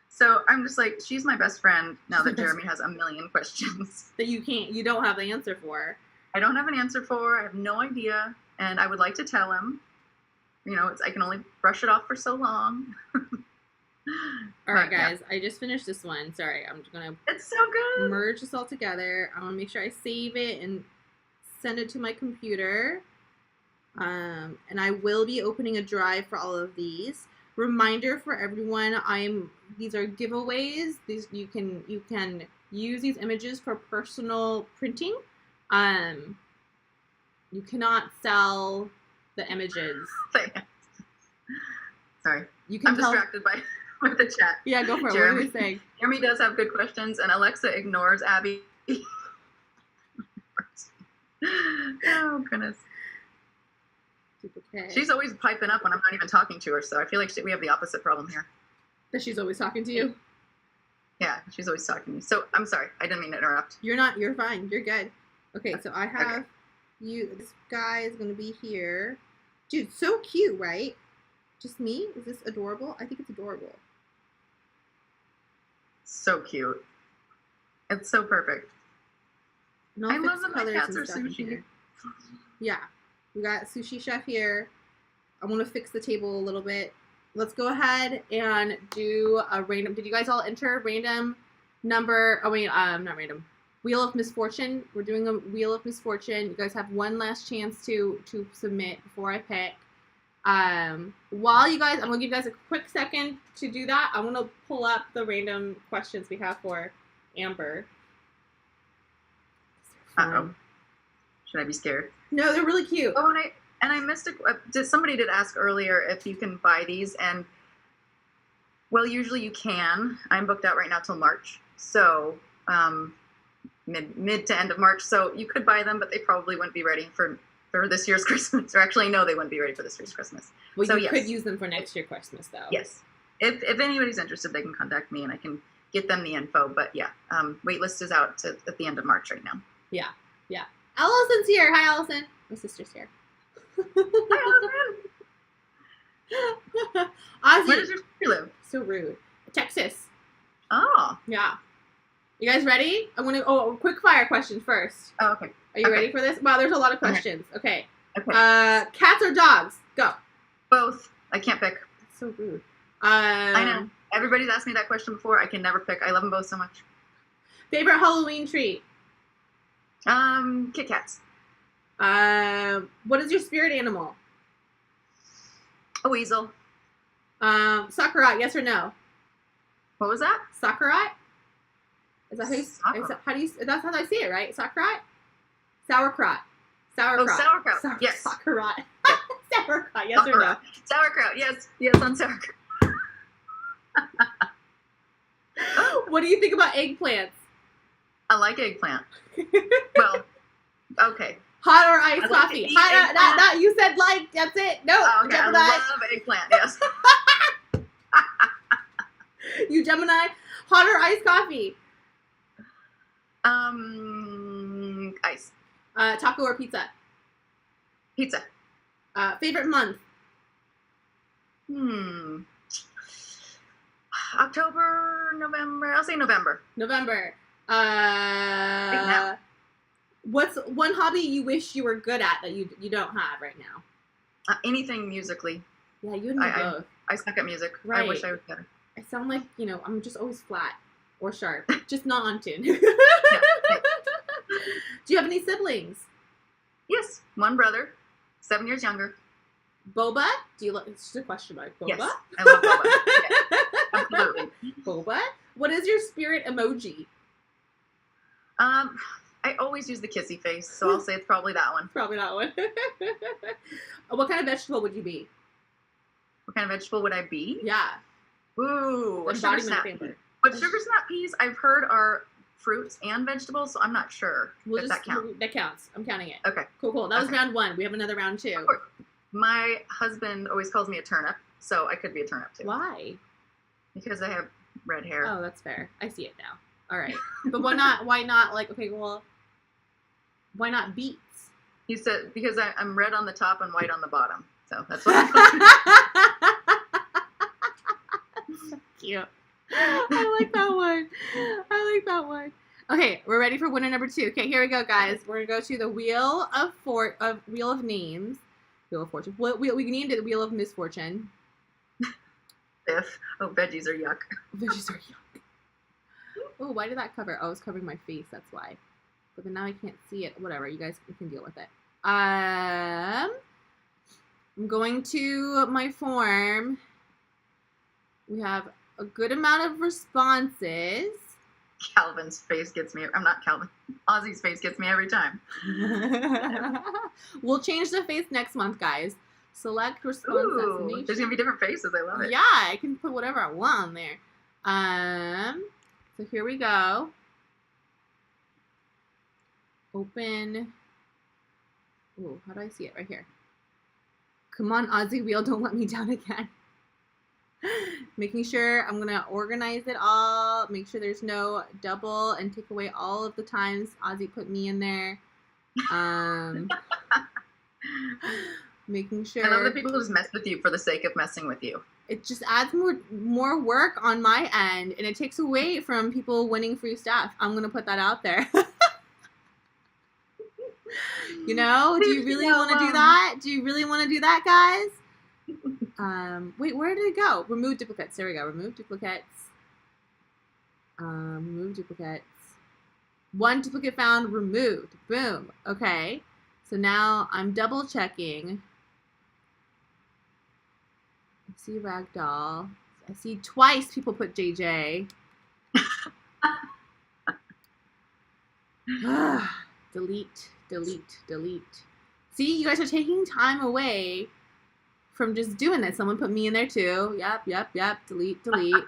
So I'm just like, she's my best friend now that Jeremy has a million questions. That you don't have the answer for. I don't have an answer for. I have no idea. And I would like to tell him. I can only brush it off for so long. All right, guys. I just finished this one. Sorry, I'm just gonna. It's so good. Merge this all together. I want to make sure I save it and send it to my computer. And I will be opening a drive for all of these. Reminder for everyone: these are giveaways. You can use these images for personal printing. You cannot sell the images. Sorry. I'm distracted by the chat. Yeah, go for it. Jeremy, what are you saying? Jeremy does have good questions, and Alexa ignores Abby. Oh, goodness. Okay. She's always piping up when I'm not even talking to her, so I feel like we have the opposite problem here. That she's always talking to you? Yeah, she's always talking to me. So, I'm sorry. I didn't mean to interrupt. You're fine. You're good. Okay, so I have this guy is going to be here. Dude, so cute, right? Just me? Is this adorable? I think it's adorable. So cute. It's so perfect. I love that my cats are sushi. Yeah. We got Sushi Chef here. I want to fix the table a little bit. Let's go ahead and do a random. Did you guys all enter random number? Oh wait, not random. Wheel of Misfortune. We're doing a Wheel of Misfortune. You guys have one last chance to submit before I pick. While you guys, I'm gonna give you guys a quick second to do that. I want to pull up the random questions we have for Amber. Uh-oh. Should I be scared? No, they're really cute. Oh, and I missed somebody did ask earlier if you can buy these, and well, usually you can. I'm booked out right now till March, so mid to end of March. So you could buy them, but they probably wouldn't be ready for this year's Christmas. Or actually, no, they wouldn't be ready for this year's Christmas. Well, so you yes. could use them for next year Christmas, though. Yes, if anybody's interested, they can contact me, and I can get them the info. But yeah, wait list is out at the end of March right now. Yeah. Allison's here. Hi, Allison. My sister's here. Hi, Allison. Ozzy. Where does your sister live? So rude. Texas. Oh. Yeah. You guys ready? I'm gonna. Oh, quick fire question first. Oh, okay. Are you ready for this? Wow, there's a lot of questions. Okay. Okay. Cats or dogs? Go. Both. I can't pick. That's so rude. I know. Everybody's asked me that question before. I can never pick. I love them both so much. Favorite Halloween treat? Kit Kats. What is your spirit animal? A weasel. Sakurai, yes or no? What was that? Sakurai? Is that how you, that's how I see it, right? Sakurai? Sauerkraut. Oh, sauerkraut. Yes. Sakurai. Yeah. Sauerkraut, yes or no? Sauerkraut, yes. Yes, on sauerkraut. What do you think about eggplants? I like eggplant. Well, okay. Hot or iced I like coffee? to eat Hot or, you said like, that's it. No, Oh, okay. Gemini. I love eggplant, yes. You Gemini. Hot or iced coffee? Ice. Taco or pizza? Pizza. Favorite month? October, November. I'll say November. November. Right now. What's one hobby you wish you were good at that you don't have right now? Anything musically. Yeah, you and me both. I suck at music. Right. I wish I was better. I sound like, I'm just always flat or sharp, just not on tune. Yeah. Do you have any siblings? Yes, one brother, 7 years younger. Boba? Do you it's just a question mark. Boba? Yes, I love Boba. Yeah, absolutely. Boba? What is your spirit emoji? I always use the kissy face, so I'll say it's probably that one. Probably that one. What kind of vegetable would you be? What kind of vegetable would I be? Yeah. Ooh, a sugar snap pea. But sugar snap peas, I've heard, are fruits and vegetables, so I'm not sure if that counts. That counts. I'm counting it. Okay. Cool. That was round 1. We have another round 2. My husband always calls me a turnip, so I could be a turnip too. Why? Because I have red hair. Oh, that's fair. I see it now. All right. But why not, like, okay, well, why not beets? He said, because I'm red on the top and white on the bottom. So that's what I'm So cute. I like that one. Okay, we're ready for winner number 2. Okay, here we go, guys. We're gonna go to the Wheel of Names. Wheel of Fortune. We named it the Wheel of Misfortune. Oh, veggies are yuck. Veggies are yuck. Oh, why did that cover? Oh, it's covering my face. That's why. But then now I can't see it. Whatever. You guys can deal with it. I'm going to my form. We have a good amount of responses. Calvin's face gets me. I'm not Calvin. Ozzy's face gets me every time. We'll change the face next month, guys. Select response destination. There's gonna be different faces. I love it. Yeah, I can put whatever I want on there. So here we go. Open. Ooh, how do I see it? Right here. Come on, Ozzy Wheel, don't let me down again. Making sure I'm gonna organize it all, make sure there's no double, and take away all of the times Ozzy put me in there. Making sure. I love the people who just mess with you for the sake of messing with you. It just adds more work on my end, and it takes away from people winning free stuff. I'm gonna put that out there. Do you really want to do that? Do you really want to do that, guys? Wait, where did it go? Remove duplicates. There we go. Remove duplicates. Remove duplicates. One duplicate found, removed. Boom. Okay. So now I'm double checking. I see ragdoll. I see twice people put JJ. Delete, delete, delete. See, you guys are taking time away from just doing this. Someone put me in there too. Yep, yep, yep. Delete, delete.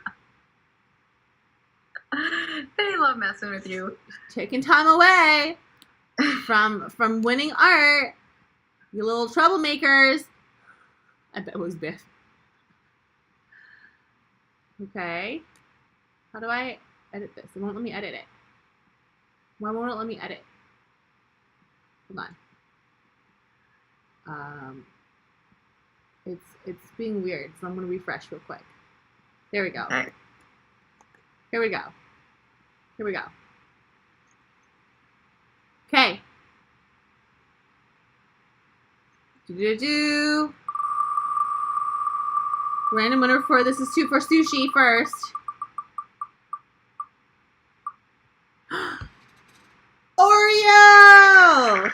They love messing with you. Taking time away from winning art. You little troublemakers. I bet it was Biff. Okay. How do I edit this? It won't let me edit it. Why won't it let me edit? Hold on. It's being weird, so I'm gonna refresh real quick. There we go. Okay. Here we go. Here we go. Okay. Do. Random winner for this is for sushi first. Oreo!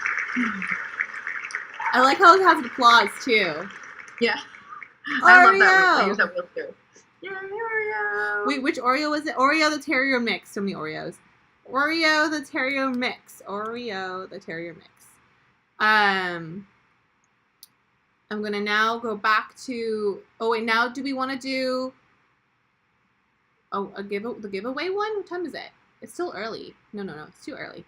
I like how it has applause too. Yeah. Oreo! I love that. I use that wheel too. Yay, Oreo! Wait, which Oreo was it? Oreo the Terrier Mix. So many Oreos. Oreo the Terrier Mix. Oreo the Terrier Mix. I'm gonna now go back to. Oh wait, now do we want to do? Oh, the giveaway one. What time is it? It's still early. No, it's too early.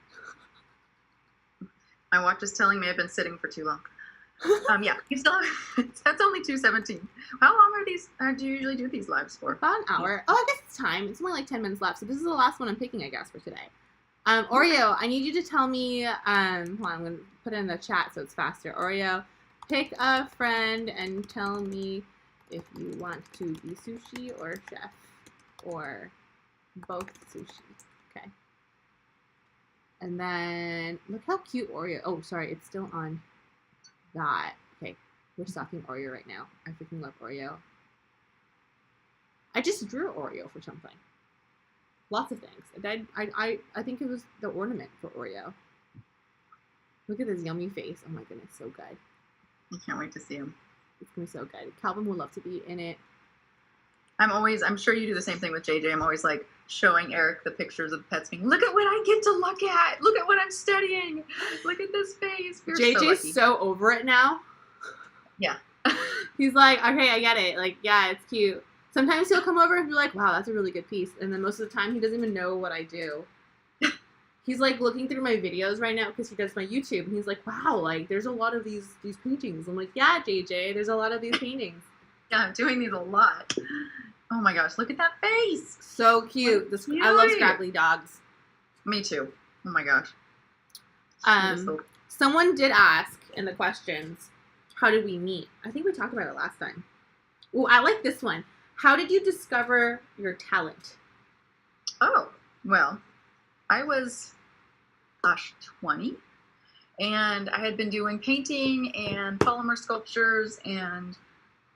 My watch is telling me I've been sitting for too long. Yeah, you still have, that's only 2:17. How long are these? Do you usually do these lives for? About an hour. Oh, I guess it's time. It's only like 10 minutes left. So this is the last one I'm picking, I guess, for today. Oreo, I need you to tell me. Hold on, I'm gonna put it in the chat so it's faster. Oreo, pick a friend and tell me if you want to be sushi or chef or both sushi. Okay. And then look how cute Oreo. Oh, sorry, it's still on. That. Okay, we're stalking Oreo right now. I freaking love Oreo. I just drew Oreo for something. Lots of things. I think it was the ornament for Oreo. Look at this yummy face. Oh my goodness, so good. I can't wait to see him. It's gonna be so good. Calvin would love to be in it. I'm sure you do the same thing with JJ. I'm always like showing Eric the pictures of pets being, look at what I get to look at. Look at what I'm studying. Look at this face. You're JJ's so over it now. Yeah. He's like, okay, I get it. Like, yeah, it's cute. Sometimes he'll come over and be like, wow, that's a really good piece. And then most of the time he doesn't even know what I do. He's like looking through my videos right now because he does my YouTube. And he's like, wow, like there's a lot of these paintings. I'm like, yeah, JJ, there's a lot of these paintings. Yeah, I'm doing these a lot. Oh my gosh, look at that face. So cute. I love scraggly dogs. Me too. Oh my gosh. Someone did ask in the questions, how did we meet? I think we talked about it last time. Oh, I like this one. How did you discover your talent? Oh, well, I was, 20. And I had been doing painting and polymer sculptures, and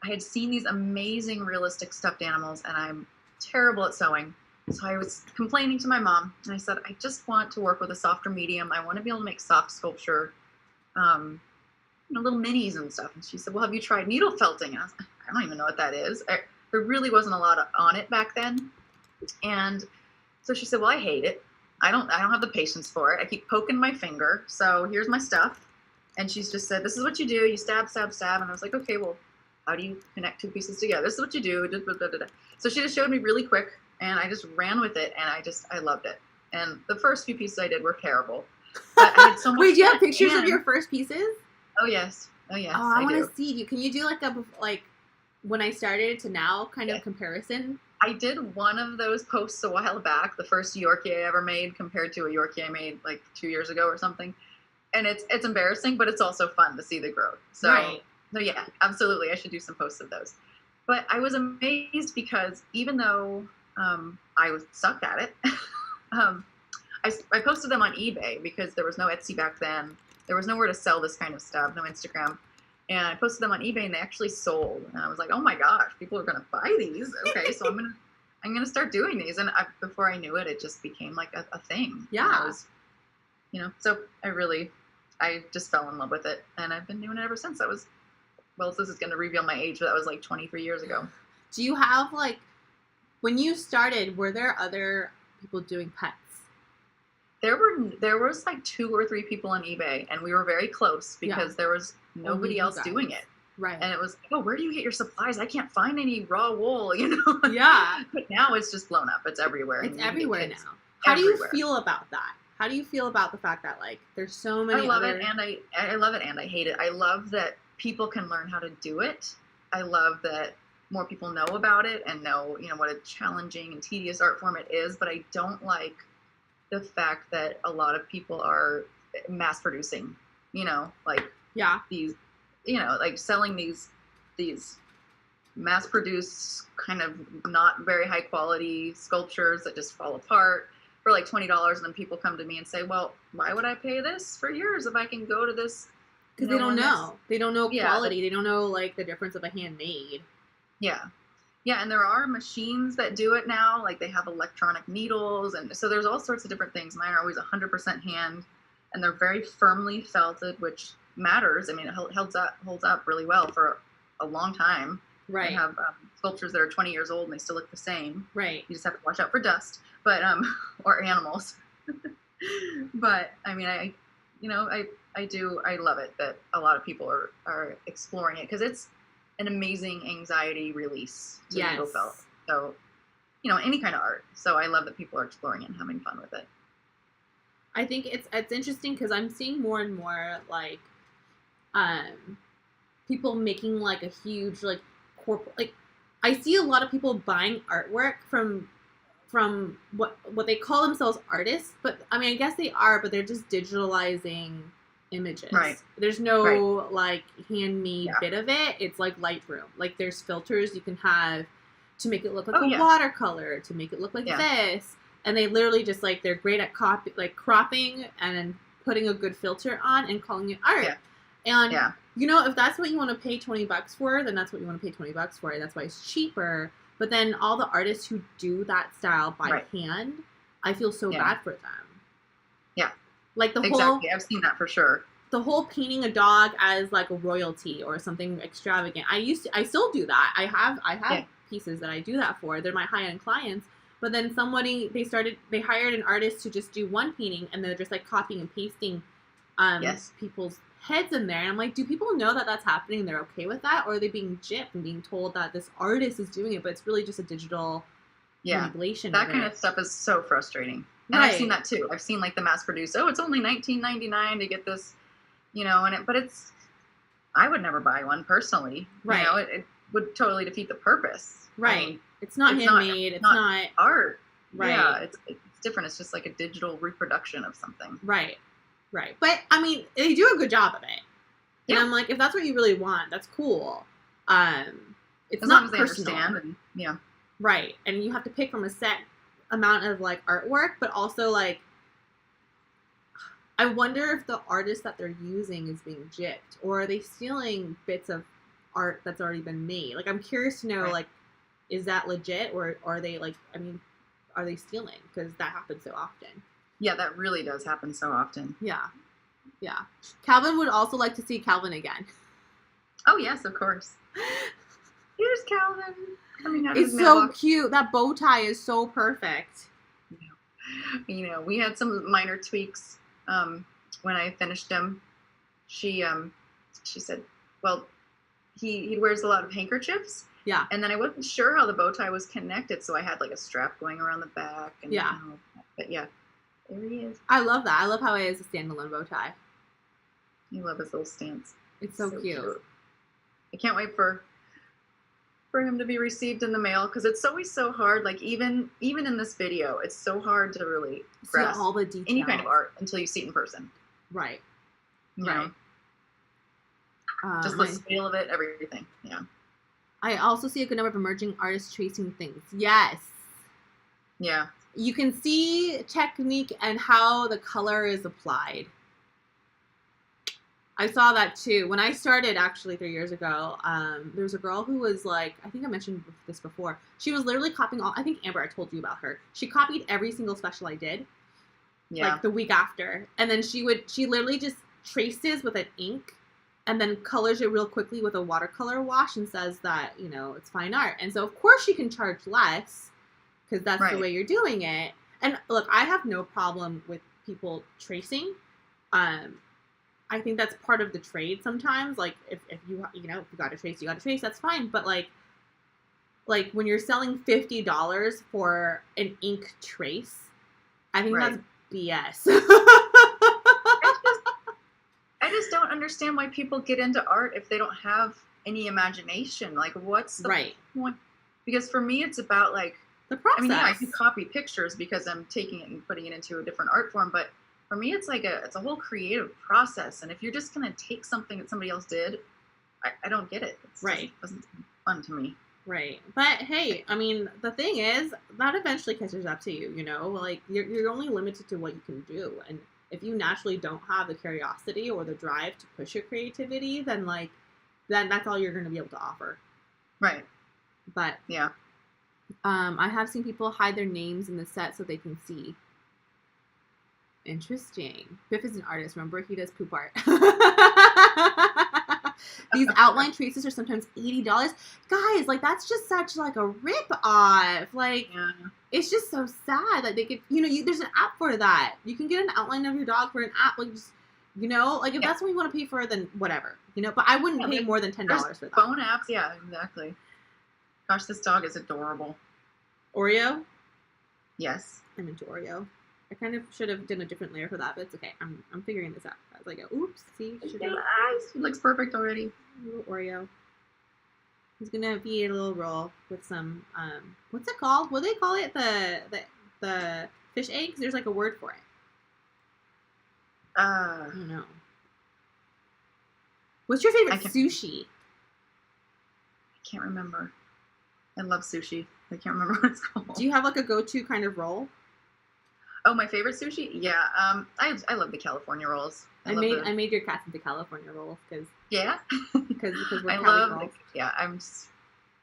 I had seen these amazing realistic stuffed animals, and I'm terrible at sewing. So I was complaining to my mom, and I said, I just want to work with a softer medium. I want to be able to make soft sculpture, little minis and stuff. And she said, well, have you tried needle felting? And I was like, I don't even know what that is. There really wasn't a lot on it back then. And so she said, well, I hate it. I don't have the patience for it. I keep poking my finger. So here's my stuff. And she's just said, this is what you do. You stab, stab, stab. And I was like, okay, well, how do you connect two pieces together? This is what you do. So she just showed me really quick, and I just ran with it, and I loved it. And the first few pieces I did were terrible. But I had so much Wait, do you have pictures of your first pieces? Oh yes. Oh I want to see. Can you do like when I started to now kind of comparison? I did one of those posts a while back, the first Yorkie I ever made compared to a Yorkie I made like 2 years ago or something. And it's embarrassing, but it's also fun to see the growth. So, right. So yeah, absolutely. I should do some posts of those. But I was amazed because even though I sucked at it, I posted them on eBay because there was no Etsy back then. There was nowhere to sell this kind of stuff, no Instagram. And I posted them on eBay, and they actually sold. And I was like, oh my gosh, people are gonna buy these. Okay, so I'm gonna start doing these. And before I knew it, it just became like a thing. Yeah. So I just fell in love with it, and I've been doing it ever since. This is gonna reveal my age, but that was like 23 years ago. Do you have like, when you started, were there other people doing pets? There was like 2 or 3 people on eBay, and we were very close because there was nobody else doing it. Right. And it was, where do you get your supplies? I can't find any raw wool, Yeah. But now it's just blown up. It's everywhere. It's everywhere now. How do you feel about that? How do you feel about the fact that like there's so many? I love it, and I love it, and I hate it. I love that people can learn how to do it. I love that more people know about it and know, what a challenging and tedious art form it is. But I don't like the fact that a lot of people are mass producing, like these, like selling these mass produced kind of not very high quality sculptures that just fall apart for like $20. And then people come to me and say, well, why would I pay this for yours if I can go to this? Because they don't know. They don't know quality. They don't know like the difference of a handmade. Yeah. Yeah, and there are machines that do it now. Like they have electronic needles, and so there's all sorts of different things. Mine are always 100% hand, and they're very firmly felted, which matters. I mean, it holds up really well for a long time. Right. I have sculptures that are 20 years old and they still look the same. Right. You just have to watch out for dust, but or animals. But I mean, I love it that a lot of people are exploring it because it's an amazing anxiety release to needle felt. So, any kind of art. So I love that people are exploring it and having fun with it. I think it's interesting because I'm seeing more and more like people making like a huge like corporate, like I see a lot of people buying artwork from what they call themselves artists, but I mean I guess they are, but they're just digitalizing images. Right. There's no like handmade bit of it. It's like Lightroom. Like there's filters you can have to make it look like a watercolor, to make it look like this. And they literally just like, they're great at cropping and then putting a good filter on and calling it art. Yeah. And if that's what you want to pay $20 for, then that's what you want to pay $20 for. That's why it's cheaper. But then all the artists who do that style by hand, I feel so bad for them. Yeah. Like I've seen that for sure. The whole painting a dog as like a royalty or something extravagant. I still do that. I have pieces that I do that for. They're my high-end clients. But then they hired an artist to just do one painting and they're just like copying and pasting people's heads in there. And I'm like, do people know that that's happening? They're okay with that? Or are they being gypped and being told that this artist is doing it, but it's really just a digital manipulation? That kind of stuff is so frustrating. And I've seen that too. I've seen like the mass produced, it's only $19.99 to get this, but I would never buy one personally. Right. It would totally defeat the purpose. Right. I mean, it's not handmade. It's not art. Right. Yeah. It's different. It's just like a digital reproduction of something. Right. Right. But I mean, they do a good job of it. And I'm like, if that's what you really want, that's cool. It's not personal. As long as they understand and Right. And you have to pick from a set amount of like artwork, but also like I wonder if the artist that they're using is being gypped, or are they stealing bits of art that's already been made? Like I'm curious to know like, is that legit, or are they like, I mean, are they stealing? Because that happens so often. Yeah, that really does happen so often. Yeah. Calvin would also like to see Calvin again. Oh yes, of course. Here's Calvin coming out. It's so cute. That bow tie is so perfect. We had some minor tweaks when I finished him. She said, well, he wears a lot of handkerchiefs. Yeah. And then I wasn't sure how the bow tie was connected, so I had like a strap going around the back. And, but there he is. I love that. I love how it is a standalone bow tie. I love his little stance. It's so cute. I can't wait for him to be received in the mail, because it's always so hard. Like even in this video, it's so hard to really grasp all the details. Any kind of art until you see it in person. Right. You know? Just the scale of it, everything. Yeah. I also see a good number of emerging artists tracing things. Yes. Yeah. You can see technique and how the color is applied. I saw that too. When I started actually 3 years ago, there was a girl who was like, I think I mentioned this before. She was literally copying all, I think Amber, I told you about her. She copied every single special I did, like the week after. And then she literally just traces with an ink and then colors it real quickly with a watercolor wash and says that, you know, it's fine art. And so of course she can charge less because that's the way you're doing it. And look, I have no problem with people tracing. I think that's part of the trade sometimes. Like, if you got to trace, you got to trace, that's fine. But, like when you're selling $50 for an ink trace, I think that's BS. I just don't understand why people get into art if they don't have any imagination. Like, what's the point? Because for me, it's about, like, the process. I mean, yeah, I can copy pictures because I'm taking it and putting it into a different art form, but for me, it's like it's a whole creative process. And if you're just going to take something that somebody else did, I don't get it. It doesn't seem fun to me. Right. But hey, I mean, the thing is, that eventually catches up to you, you know? Like, you're only limited to what you can do. And if you naturally don't have the curiosity or the drive to push your creativity, then that's all you're going to be able to offer. Right. But yeah. I have seen people hide their names in the set so they can see. Interesting. Biff is an artist. Remember, he does poop art. These outline traces are sometimes $80. Guys, like, that's just such, like, a rip-off. Like, it's just so sad that they could, you know, there's an app for that. You can get an outline of your dog for an app. Like, just, you know, like, if that's what you want to pay for, then whatever. You know, but I wouldn't pay more than $10 for that. Phone apps, yeah, exactly. Gosh, this dog is adorable. Oreo? Yes. I'm into Oreo. I kind of should have done a different layer for that, but it's okay. I'm figuring this out. I was like, oops, see? He looks perfect already. Little Oreo. He's gonna be a little roll with some, what's it called? What do they call it? The fish eggs? There's like a word for it. I don't know. What's your favorite sushi? I can't remember. I love sushi. I can't remember what it's called. Do you have like a go-to kind of roll? Oh, my favorite sushi? Yeah. I love the California rolls. I made your cats into California rolls because we're I love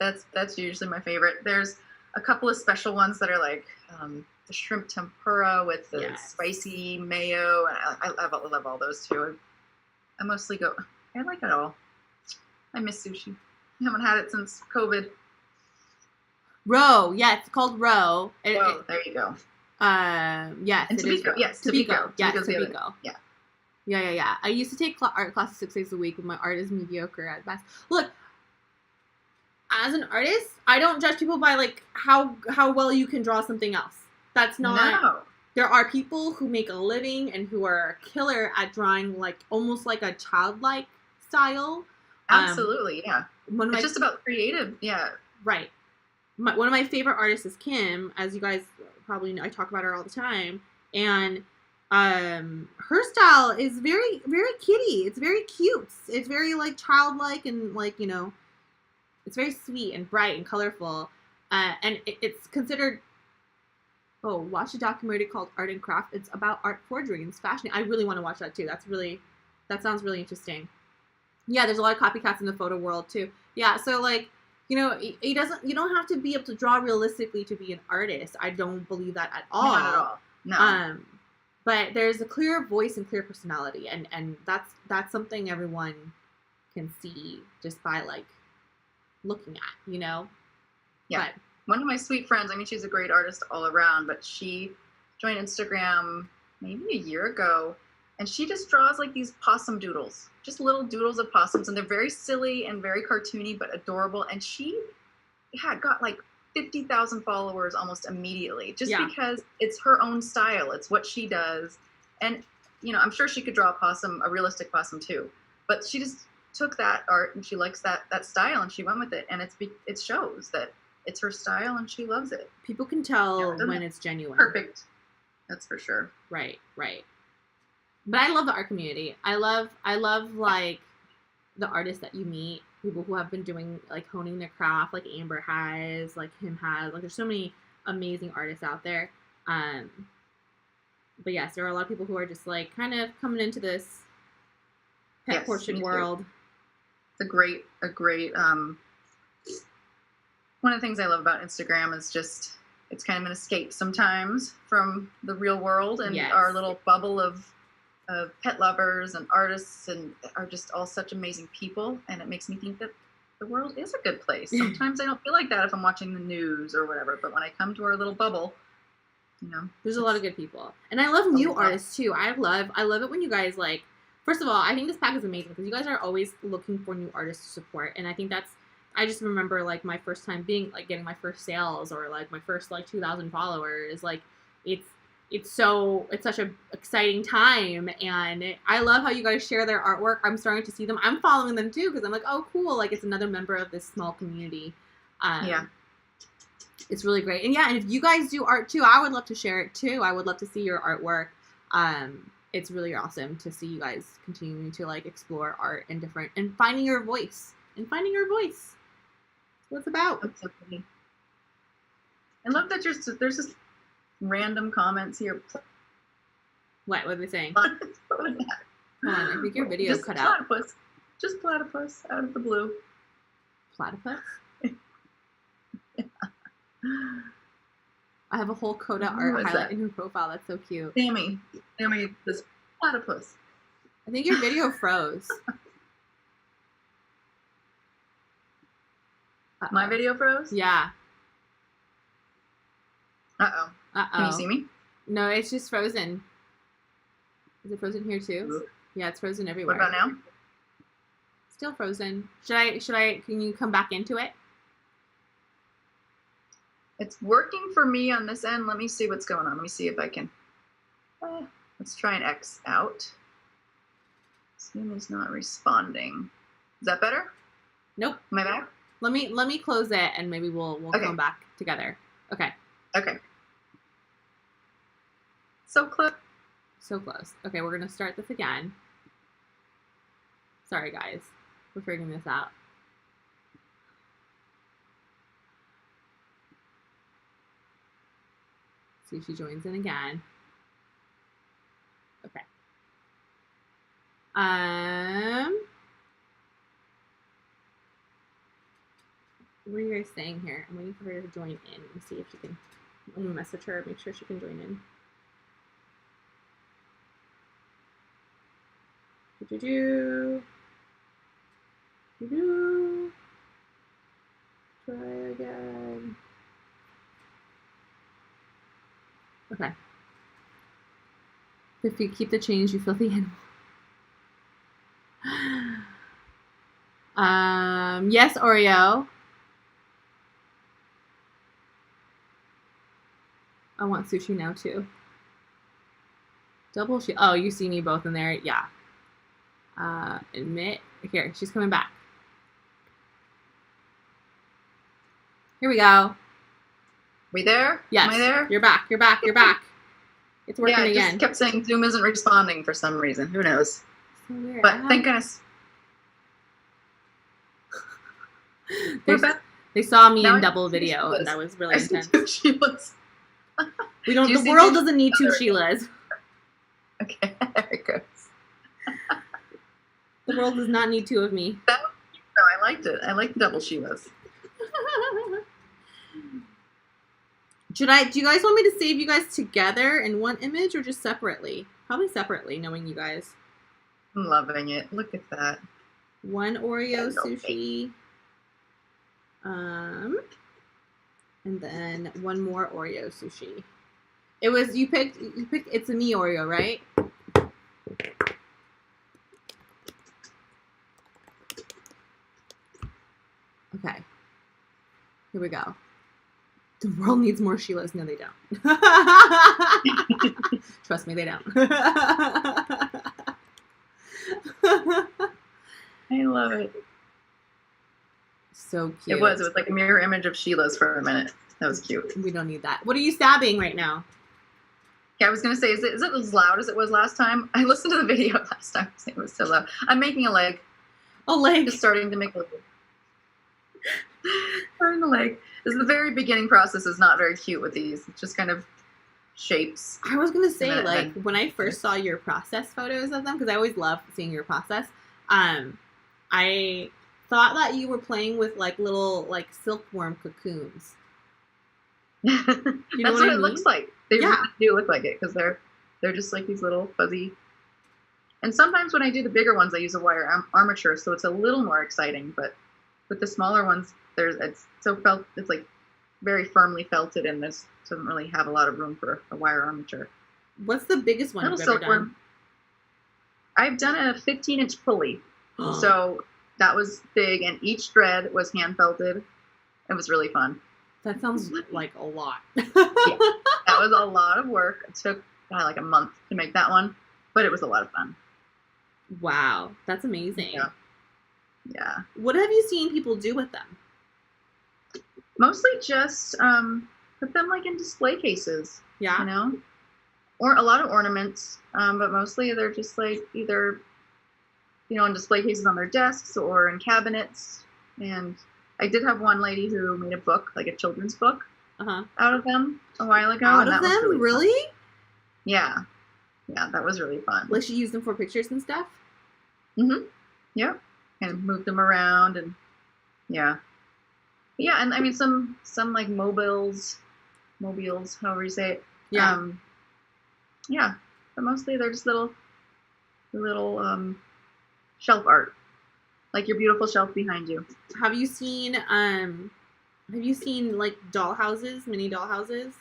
that's usually my favorite. There's a couple of special ones that are like the shrimp tempura with the spicy mayo, and I love all those too. I like it all. I miss sushi. I haven't had it since COVID. Roe, yeah, it's called roe. There you go. Yes, and Tobiko. Yes, Tobiko. Yeah, Tobiko. Yeah. I used to take art classes 6 days a week, but my art is mediocre at best. Look, as an artist, I don't judge people by like how well you can draw something else. That's not. No. There are people who make a living and who are a killer at drawing like almost like a childlike style. Absolutely, yeah. It's just about creative, yeah. Right. One of my favorite artists is Kim, as you guys probably know. I talk about her all the time, and her style is very, very kitty. It's very cute. It's very like childlike and like, you know, it's very sweet and bright and colorful. And it's considered. Oh, watch a documentary called Art and Craft. It's about art forgery and fashion. I really want to watch that too. That sounds really interesting. Yeah, there's a lot of copycats in the photo world too. Yeah, so like, you know, you don't have to be able to draw realistically to be an artist. I don't believe that at all. Not at all. No. But there's a clear voice and clear personality, and that's something everyone can see just by like looking at, you know. Yeah. But one of my sweet friends, I mean, she's a great artist all around, but she joined Instagram maybe a year ago, and she just draws like these possum doodles, just little doodles of possums, and they're very silly and very cartoony, but adorable. And she got like 50,000 followers almost immediately, just because it's her own style. It's what she does. And, you know, I'm sure she could draw a realistic possum too, but she just took that art and she likes that style and she went with it. And it shows that it's her style and she loves it. People can tell when it's genuine. Perfect. That's for sure. Right. But I love the art community. I love like the artists that you meet, people who have been doing like honing their craft, like Amber has, like him has. Like there's so many amazing artists out there. But yes, there are a lot of people who are just like kind of coming into this Pet Yes, portion me too. world. It's a great one of the things I love about Instagram is just it's kind of an escape sometimes from the real world, and Yes. our little bubble of pet lovers and artists and are just all such amazing people, and it makes me think that the world is a good place. Sometimes I don't feel like that if I'm watching the news or whatever, but when I come to our little bubble, you know, there's a lot of good people, and I love new artists too. I love it when you guys like. First of all, I think this pack is amazing because you guys are always looking for new artists to support, and I think that's. I just remember like my first time being like getting my first sales or like my first like 2,000 followers. Like it's such a exciting time, and I love how you guys share their artwork. I'm starting to see them. I'm following them too because I'm like, oh cool, like it's another member of this small community. Yeah. It's really great. And yeah, and if you guys do art too, I would love to share it too. I would love to see your artwork. It's really awesome to see you guys continuing to like explore art and different and finding your voice. That's what it's about. That's so funny. I love that there's just random comments here. What are they saying? Hold on, I think your video just cut out. Just platypus out of the blue. Platypus? I have a whole Coda art highlight in your profile. That's so cute. Sammy, this platypus. I think your video froze. Uh-oh. My video froze? Yeah. Uh-oh. Can you see me? No, it's just frozen. Is it frozen here too? Yeah, it's frozen everywhere. What about now? Still frozen. Can you come back into it? It's working for me on this end. Let me see what's going on. Let me see if I can. Let's try and X out. Zoom is not responding. Is that better? Nope. Am I back? Let me close it and maybe we'll okay. come back together. Okay. Okay. So close. So close. Okay, we're gonna start this again. Sorry guys, we're figuring this out. See if she joins in again. Okay. What are you guys saying here? I'm waiting for her to join in. Let me see if she can. I'm gonna message her, make sure she can join in. Try again. Okay. If you keep the change, you filthy animal. Yes, Oreo. I want sushi now too. Double shield. Oh, you see me both in there. Yeah. Admit. Here, she's coming back. Here we go. We there? Yes. Am I there? You're back. You're back. You're back. It's working again. Yeah, it just kept saying Zoom isn't responding for some reason. Who knows? So weird. But thank goodness. They saw me in double video, and that was really intense. We don't. The world doesn't need two Sheilas. Okay, there it goes. The world does not need two of me. No, I liked it. I like double Sheilas. Do you guys want me to save you guys together in one image or just separately? Probably separately, knowing you guys. I'm loving it. Look at that. One Oreo sushi. And then one more Oreo sushi. It was you picked It's a Me Oreo, right? Okay. Here we go. The world needs more Sheilas. No, they don't. Trust me, they don't. I love it. So cute. It was like a mirror image of Sheila's for a minute. That was cute. We don't need that. What are you stabbing right now? Yeah, I was going to say, is it as loud as it was last time? I listened to the video last time. It was so loud. I'm making a leg. A leg? Just starting to make a leg. Starting the leg. The very beginning process is not very cute with these. It's just kind of shapes. I was going to say, when I first saw your process photos of them, because I always love seeing your process, I thought that you were playing with like little like silkworm cocoons. You know That's what it looks like. They really do look like it because they're just like these little fuzzy. And sometimes when I do the bigger ones, I use a wire armature, so it's a little more exciting. But with the smaller ones, it's like very firmly felted, and this doesn't really have a lot of room for a wire armature. What's the biggest one you've ever done? I've done a 15-inch pulley, so that was big, and each thread was hand felted. It was really fun. That sounds like a lot. Yeah, that was a lot of work. It took like a month to make that one, but it was a lot of fun. Wow, that's amazing. Yeah. What have you seen people do with them? Mostly just put them like in display cases. Yeah. You know? Or a lot of ornaments, but mostly they're just like either, in display cases on their desks or in cabinets. And I did have one lady who made a book, like a children's book, out of them a while ago. Out of them? Really? Yeah. Yeah, that was really fun. Like she used them for pictures and stuff? Mm-hmm. Yeah. And moved them around and yeah. Yeah, and I mean some like mobiles, however you say it. Yeah. Yeah. But mostly they're just little shelf art. Like your beautiful shelf behind you. Have you seen like doll houses, mini doll houses?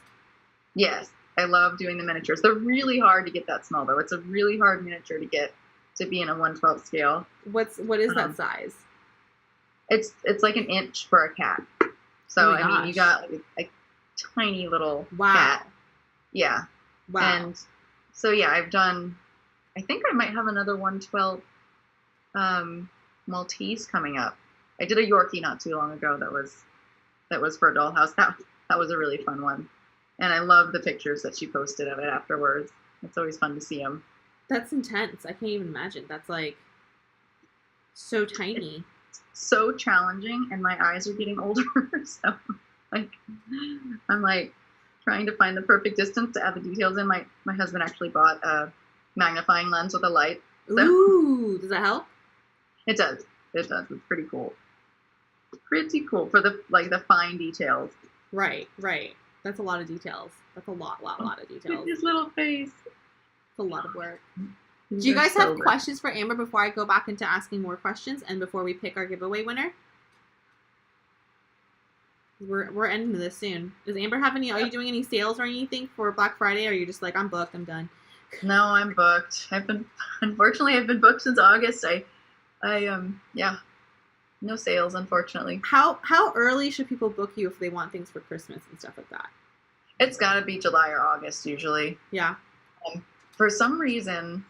Yes. I love doing the miniatures. They're really hard to get that small though. It's a really hard miniature to get to be in a 1/12 scale. What is that size? It's like an inch for a cat. So I mean you got like a tiny little cat. Yeah. Wow. And so yeah, I think I might have another 1/12 Maltese coming up. I did a Yorkie not too long ago that was for a dollhouse. That was a really fun one. And I love the pictures that she posted of it afterwards. It's always fun to see them. That's intense. I can't even imagine. That's like so tiny. It's so challenging, and my eyes are getting older. So I'm like trying to find the perfect distance to add the details in. My husband actually bought a magnifying lens with a light. So. Ooh, does that help? It does. It's pretty cool. Pretty cool for the fine details. Right. That's a lot of details. That's a lot of details. His little face. It's a lot of work. Do you guys have questions for Amber before I go back into asking more questions and before we pick our giveaway winner? We're ending this soon. Does Amber have any? Are you doing any sales or anything for Black Friday? Or are you just like, I'm booked, I'm done? No, I'm booked. Unfortunately I've been booked since August. No sales, unfortunately. How early should people book you if they want things for Christmas and stuff like that? It's got to be July or August usually. Yeah. For some reason,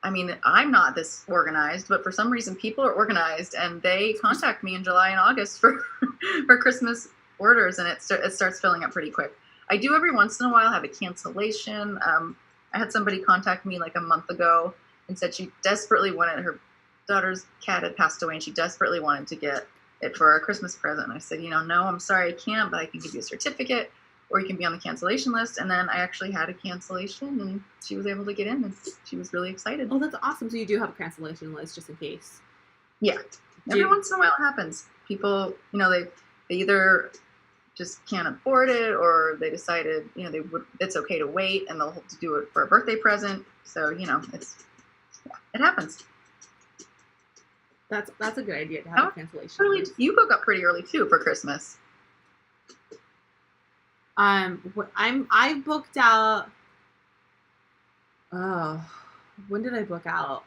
I mean, I'm not this organized, but for some reason people are organized and they contact me in July and August for Christmas orders, and it starts filling up pretty quick. I do every once in a while have a cancellation. I had somebody contact me like a month ago and said she desperately wanted her daughter's cat had passed away and she desperately wanted to get it for a Christmas present. And I said, no, I'm sorry, I can't, but I can give you a certificate or you can be on the cancellation list. And then I actually had a cancellation and she was able to get in and she was really excited. Oh, that's awesome. So you do have a cancellation list just in case. Yeah. Every once in a while it happens. People, they either just can't afford it or they decided, it's okay to wait and they'll have to do it for a birthday present. So, it happens. That's a good idea to have a cancellation. You book up pretty early too for Christmas. I booked out. Oh, when did I book out?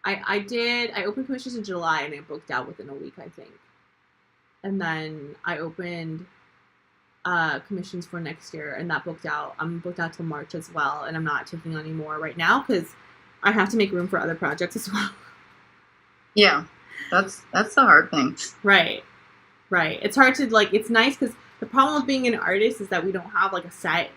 I opened commissions in July and I booked out within a week, I think. And then I opened commissions for next year and that booked out. I'm booked out till March as well, and I'm not taking on any more right now because I have to make room for other projects as well. Yeah, that's the hard thing. Right. It's hard to it's nice because the problem with being an artist is that we don't have a set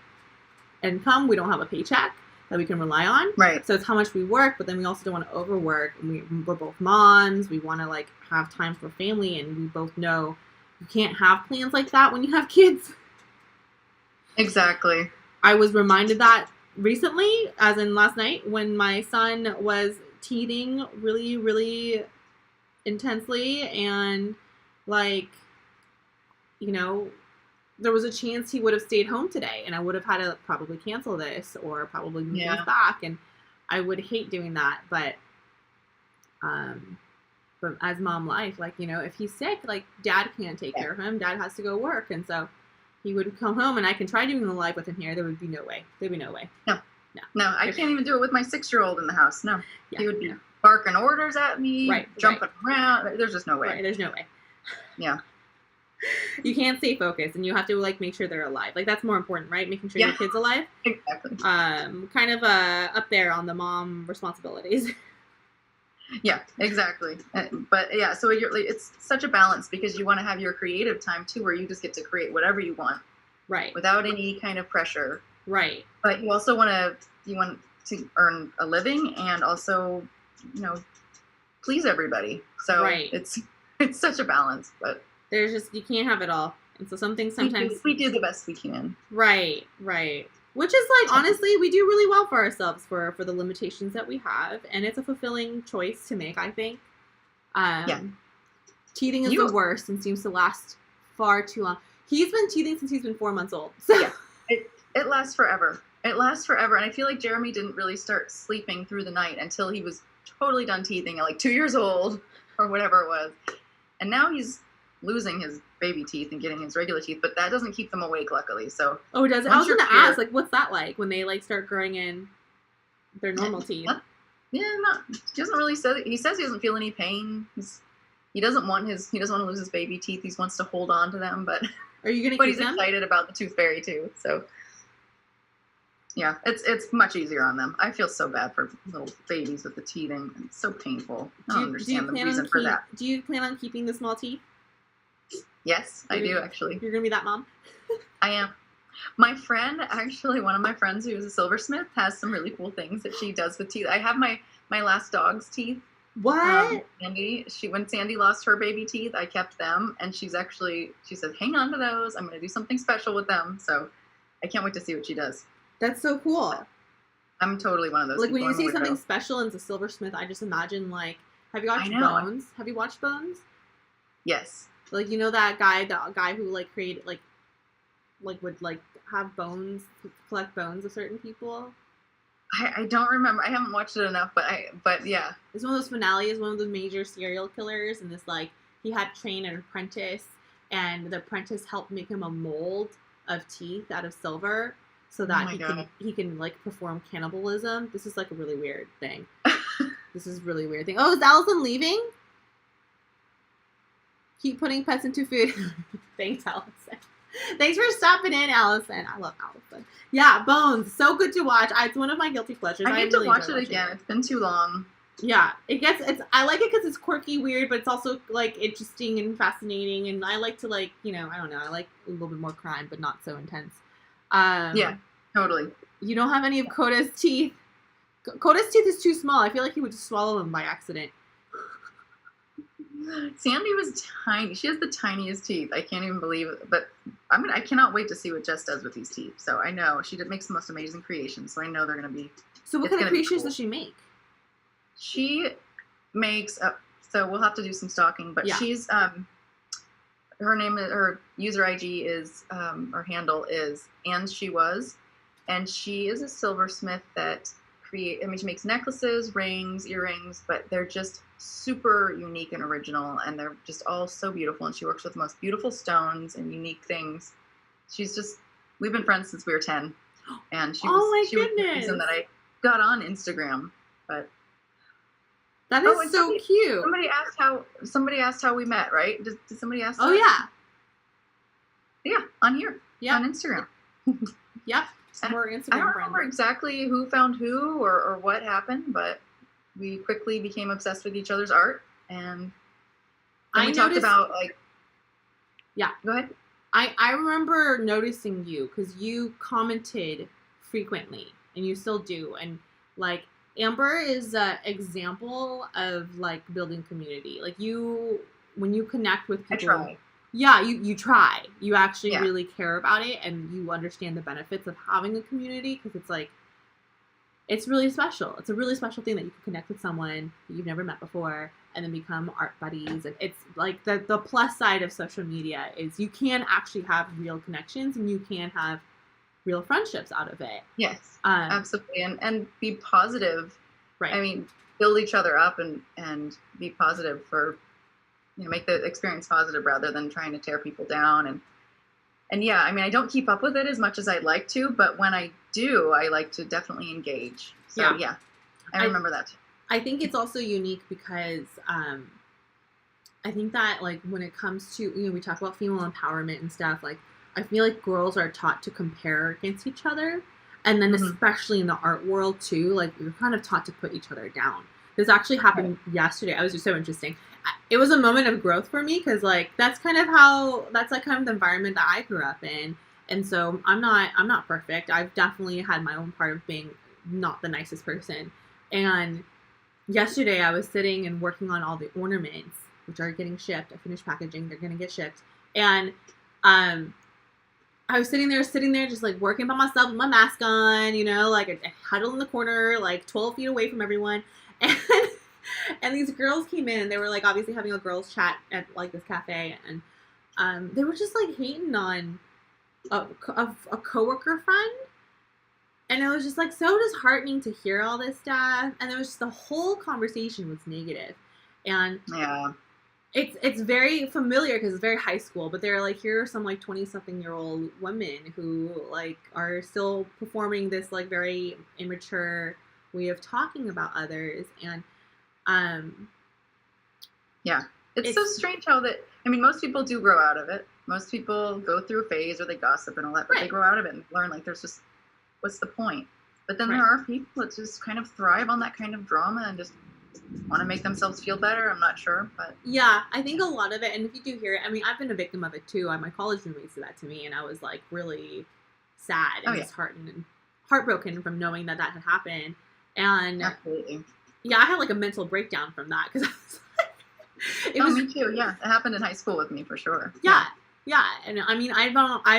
income. We don't have a paycheck that we can rely on. Right. So it's how much we work, but then we also don't want to overwork. And we're both moms. We want to have time for family, and we both know you can't have plans like that when you have kids. Exactly. I was reminded that recently, as in last night, when my son was teething really, really intensely, and like, you know, there was a chance he would have stayed home today, and I would have had to probably cancel this or probably move things back, and I would hate doing that, but as mom life, like, you know, if he's sick, like, dad can't take care of him, dad has to go work, and so he would come home, and I can try doing the live with him here. There would be no way. There'd be no way. No, I can't even do it with my 6-year-old in the house. No, he would be barking orders at me, jumping around. There's just no way. There's no way. Yeah. You can't stay focused, and you have to, like, make sure they're alive. Like, that's more important, right? Making sure your kid's alive. Exactly. Kind of up there on the mom responsibilities. Yeah, exactly. But yeah, so it's such a balance, because you want to have your creative time too, where you just get to create whatever you want, right, without any kind of pressure, right. But you also want to earn a living, and also, you know, please everybody. So it's such a balance, but there's just, you can't have it all, and so some things sometimes we do the best we can. Right. Which is, like, honestly, we do really well for ourselves for the limitations that we have, and it's a fulfilling choice to make, I think. Teething is the worst and seems to last far too long. He's been teething since he's been 4 months old. So. Yeah, it lasts forever. It lasts forever, and I feel like Jeremy didn't really start sleeping through the night until he was totally done teething at, like, 2 years old, or whatever it was. And now he's losing his baby teeth and getting his regular teeth, but that doesn't keep them awake, luckily. So it doesn't. I was going to ask, like, what's that like when they, like, start growing in their normal teeth? He doesn't really say. He says he doesn't feel any pain. He doesn't want to lose his baby teeth. He wants to hold on to them, but are you going to? But he's excited about the tooth fairy too. So yeah, it's much easier on them. I feel so bad for little babies with the teething. It's so painful. I don't understand the reason for that. Do you plan on keeping the small teeth? Yes, I do, actually. You're going to be that mom? I am. My friend, actually, one of my friends who's a silversmith, has some really cool things that she does with teeth. I have my last dog's teeth. What? Sandy, when Sandy lost her baby teeth, I kept them, and she said, hang on to those. I'm going to do something special with them. So I can't wait to see what she does. That's so cool. I'm totally one of those. Like, when you see something special and it's a silversmith, I just imagine, like, have you watched Bones? Have you watched Bones? Yes. Like, you know that guy, who, like, created, like would, like, have bones, collect bones of certain people? I don't remember. I haven't watched it enough, but yeah. It's one of those finales, one of those major serial killers, and this, like, he had trained an apprentice, and the apprentice helped make him a mold of teeth out of silver, so that he can, like, perform cannibalism. This is, like, a really weird thing. This is a really weird thing. Oh, is Allison leaving? Keep putting pets into food. Thanks, Allison. Thanks for stopping in, Allison. I love Allison. Yeah, Bones. So good to watch. It's one of my guilty pleasures. I need to watch it again. It's been too long. Yeah, I like it because it's quirky, weird, but it's also, like, interesting and fascinating. And I like to, like, you know, I don't know. I like a little bit more crime, but not so intense. Yeah, totally. You don't have any of Coda's teeth. Coda's teeth is too small. I feel like he would just swallow them by accident. Sandy was tiny. She has the tiniest teeth. I can't even believe it. But I cannot wait to see what Jess does with these teeth. So I know she makes the most amazing creations. So I know they're going to be. So what kind of creations does she make? She makes. So we'll have to do some stalking. But she's her user IG is her handle is and she is a silversmith that she makes necklaces, rings, earrings, but they're just super unique and original, and they're just all so beautiful, and she works with the most beautiful stones and unique things. We've been friends since we were 10, and she was the reason that I got on Instagram. But that is so cute. Somebody asked how we met, right? Did somebody ask that? Yeah, on here. Yeah, on Instagram. Yep. I don't remember exactly who found who or what happened, but we quickly became obsessed with each other's art, and we talked about, like... Yeah. Go ahead. I remember noticing you, because you commented frequently, and you still do, and, like, Amber is an example of, like, building community. Like, when you connect with people... I try. Yeah, you try. You actually really care about it, and you understand the benefits of having a community, because it's like, it's really special. It's a really special thing that you can connect with someone that you've never met before and then become art buddies. And it's like the plus side of social media is you can actually have real connections and you can have real friendships out of it. Yes, absolutely. And be positive. Right. I mean, build each other up and be positive for, make the experience positive rather than trying to tear people down. And yeah, I mean, I don't keep up with it as much as I'd like to, but when I do, I like to definitely engage. So yeah, I remember that too. I think it's also unique because I think that like when it comes to, we talk about female empowerment and stuff, like I feel like girls are taught to compare against each other. And then especially in the art world too, like you're kind of taught to put each other down. This actually happened yesterday. It was just so interesting. It was a moment of growth for me because like that's kind of the environment that I grew up in. And so I'm not perfect. I've definitely had my own part of being not the nicest person. And yesterday I was sitting and working on all the ornaments, which are getting shipped. I finished packaging. They're going to get shipped. And I was sitting there just like working by myself with my mask on, like I huddled in the corner, like 12 feet away from everyone. And these girls came in and they were like obviously having a girls chat at like this cafe. And they were just like hating on a coworker friend. And it was just like so disheartening to hear all this stuff. And it was just the whole conversation was negative. And yeah. It's very familiar because it's very high school, but they're like, here are some like 20-something-year-old women who like are still performing this like very immature way of talking about others. And yeah, it's so strange how most people do grow out of it. Most people go through a phase where they gossip and all that, but they grow out of it and learn like there's just, what's the point? But then there are people that just kind of thrive on that kind of drama and just want to make themselves feel better. I'm not sure, but yeah, I think a lot of it, and if you do hear it, I mean, I've been a victim of it too. My college roommate said that to me, and I was like really sad and disheartened and heartbroken from knowing that had happened. And absolutely, yeah, I had like a mental breakdown from that because I was like, me too. Yeah, it happened in high school with me for sure. Yeah, and I mean, I've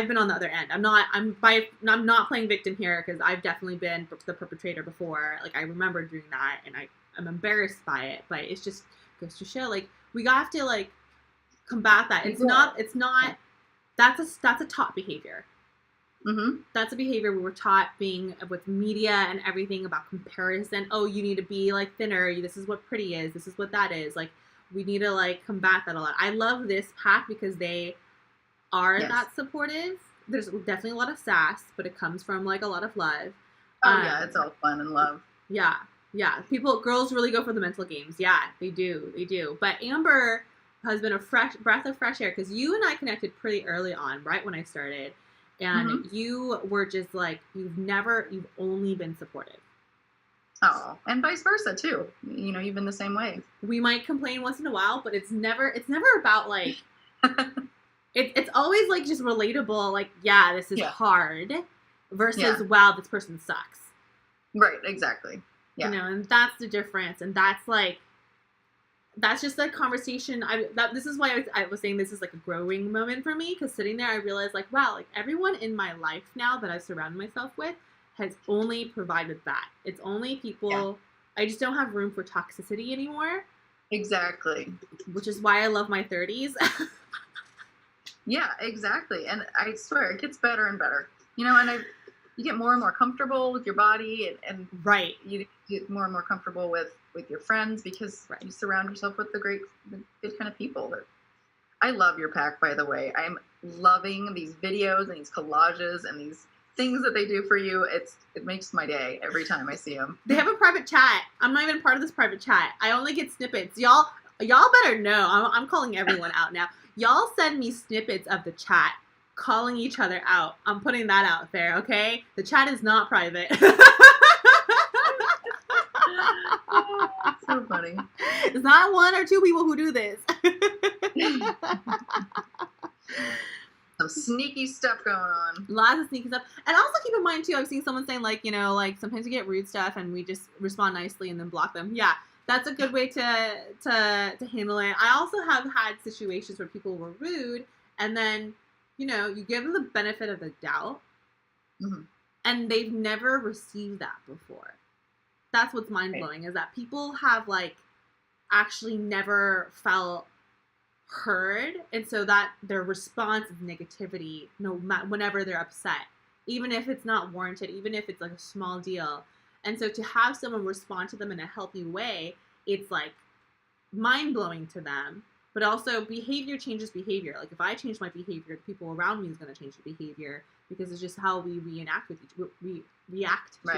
been on the other end. I'm not playing victim here because I've definitely been the perpetrator before. Like I remember doing that, and I'm embarrassed by it. But it's just goes to show, like we have to like combat that. It's not. That's a taught behavior. Mm-hmm. That's a behavior we were taught being with media and everything about comparison. Oh, you need to be like thinner. This is what pretty is. This is what that is. Like we need to like combat that a lot. I love this pack because they are that supportive. There's definitely a lot of sass, but it comes from like a lot of love. Oh yeah, it's all fun and love. Yeah. Girls really go for the mental games. Yeah, they do. But Amber has been a breath of fresh air because you and I connected pretty early on, right when I started, and you were just like you've only been supportive. Oh, and vice versa too. You've been the same way. We might complain once in a while, but it's never about like. It's always like just relatable, like, yeah, this is hard versus, wow, this person sucks. Right, exactly. Yeah. And that's the difference. And that's like, that's just the conversation. This is why I was saying this is like a growing moment for me because sitting there, I realized like, wow, like everyone in my life now that I've surrounded myself with has only provided that. It's only people, I just don't have room for toxicity anymore. Exactly. Which is why I love my 30s. Yeah, exactly. And I swear it gets better and better. And you get more and more comfortable with your body and you get more and more comfortable with your friends because you surround yourself with the good kind of people. I love your pack, by the way. I'm loving these videos and these collages and these things that they do for you. It makes my day every time I see them. They have a private chat. I'm not even part of this private chat. I only get snippets. Y'all better know. I'm calling everyone out now. Y'all send me snippets of the chat, calling each other out. I'm putting that out there, okay? The chat is not private. So funny. It's not one or two people who do this. Some sneaky stuff going on. Lots of sneaky stuff. And also keep in mind, too, I've seen someone saying, like, like sometimes we get rude stuff and we just respond nicely and then block them. Yeah. That's a good way to handle it. I also have had situations where people were rude, and then, you give them the benefit of the doubt, and they've never received that before. That's what's mind-blowing, is that people have, like, actually never felt heard, and so that their response is negativity whenever they're upset, even if it's not warranted, even if it's like a small deal. And so to have someone respond to them in a healthy way, it's like mind-blowing to them. But also, behavior changes behavior. Like, if I change my behavior, the people around me is going to change the behavior, because it's just how we react to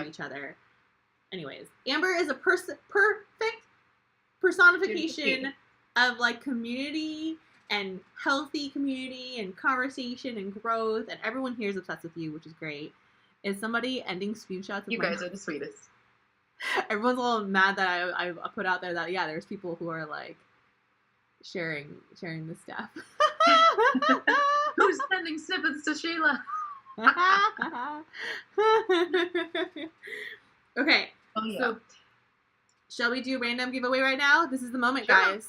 each other. Anyways, Amber is a perfect personification of, like, community and healthy community and conversation and growth, and everyone here is obsessed with you, which is great. Is somebody ending screenshots of you guys are the sweetest. Everyone's a little mad that I put out there that, yeah, there's people who are, like, sharing the stuff. Who's sending snippets to Sheila? Okay. Oh, yeah. So, shall we do a random giveaway right now? This is the moment, Sure, guys.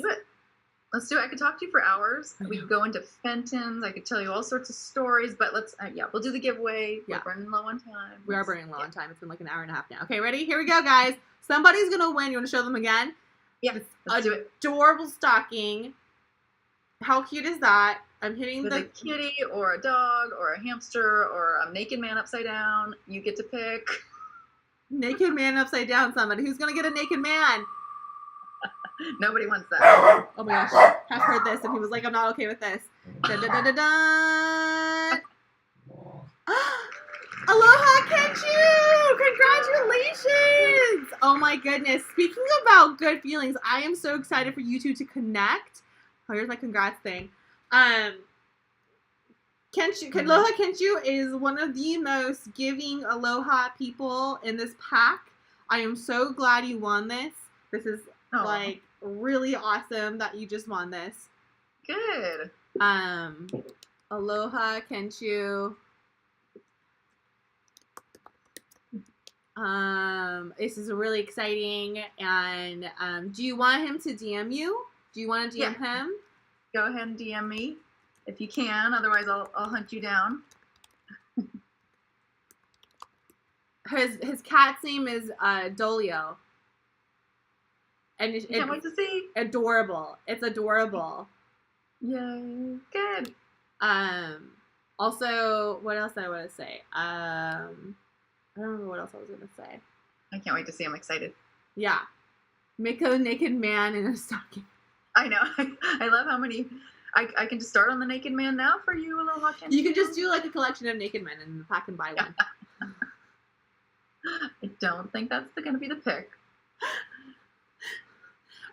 Let's do it. I could talk to you for hours. We could go into Fenton's. I could tell you all sorts of stories, but let's, we'll do the giveaway. Yeah. We're burning low on time. We are burning low on time. It's been like an hour and a half now. Okay, ready? Here we go, guys. Somebody's going to win. You want to show them again? Yeah, let's do it. Adorable stocking. How cute is that? I'm hitting with a kitty or a dog or a hamster or a naked man upside down. You get to pick. Naked man upside down, somebody. Who's going to get a naked man? Nobody wants that. Oh my gosh. I've heard this, and he was like, I'm not okay with this. Dun, dun, dun, dun, dun. Aloha, Kenchu! Congratulations! Oh my goodness. Speaking about good feelings, I am so excited for you two to connect. Oh, here's my congrats thing. Aloha Kenchu is one of the most giving aloha people in this pack. I am so glad you won this. This is like really awesome that you just won this. Good. Aloha Kenchu. This is really exciting. And do you want him to DM you? Do you want to DM him? Go ahead and DM me if you can. Otherwise, I'll hunt you down. His cat's name is Dolio. And you can't wait to see. Adorable. It's adorable. Yay. Good. Also, what else I want to say? I don't remember what else I was going to say. I can't wait to see. I'm excited. Yeah. Make a naked man in a stocking. I know. I love how many. I can just start on the naked man now for you, Aloha Kenchu. You can just do like a collection of naked men and pack and buy one. I don't think that's going to be the pick.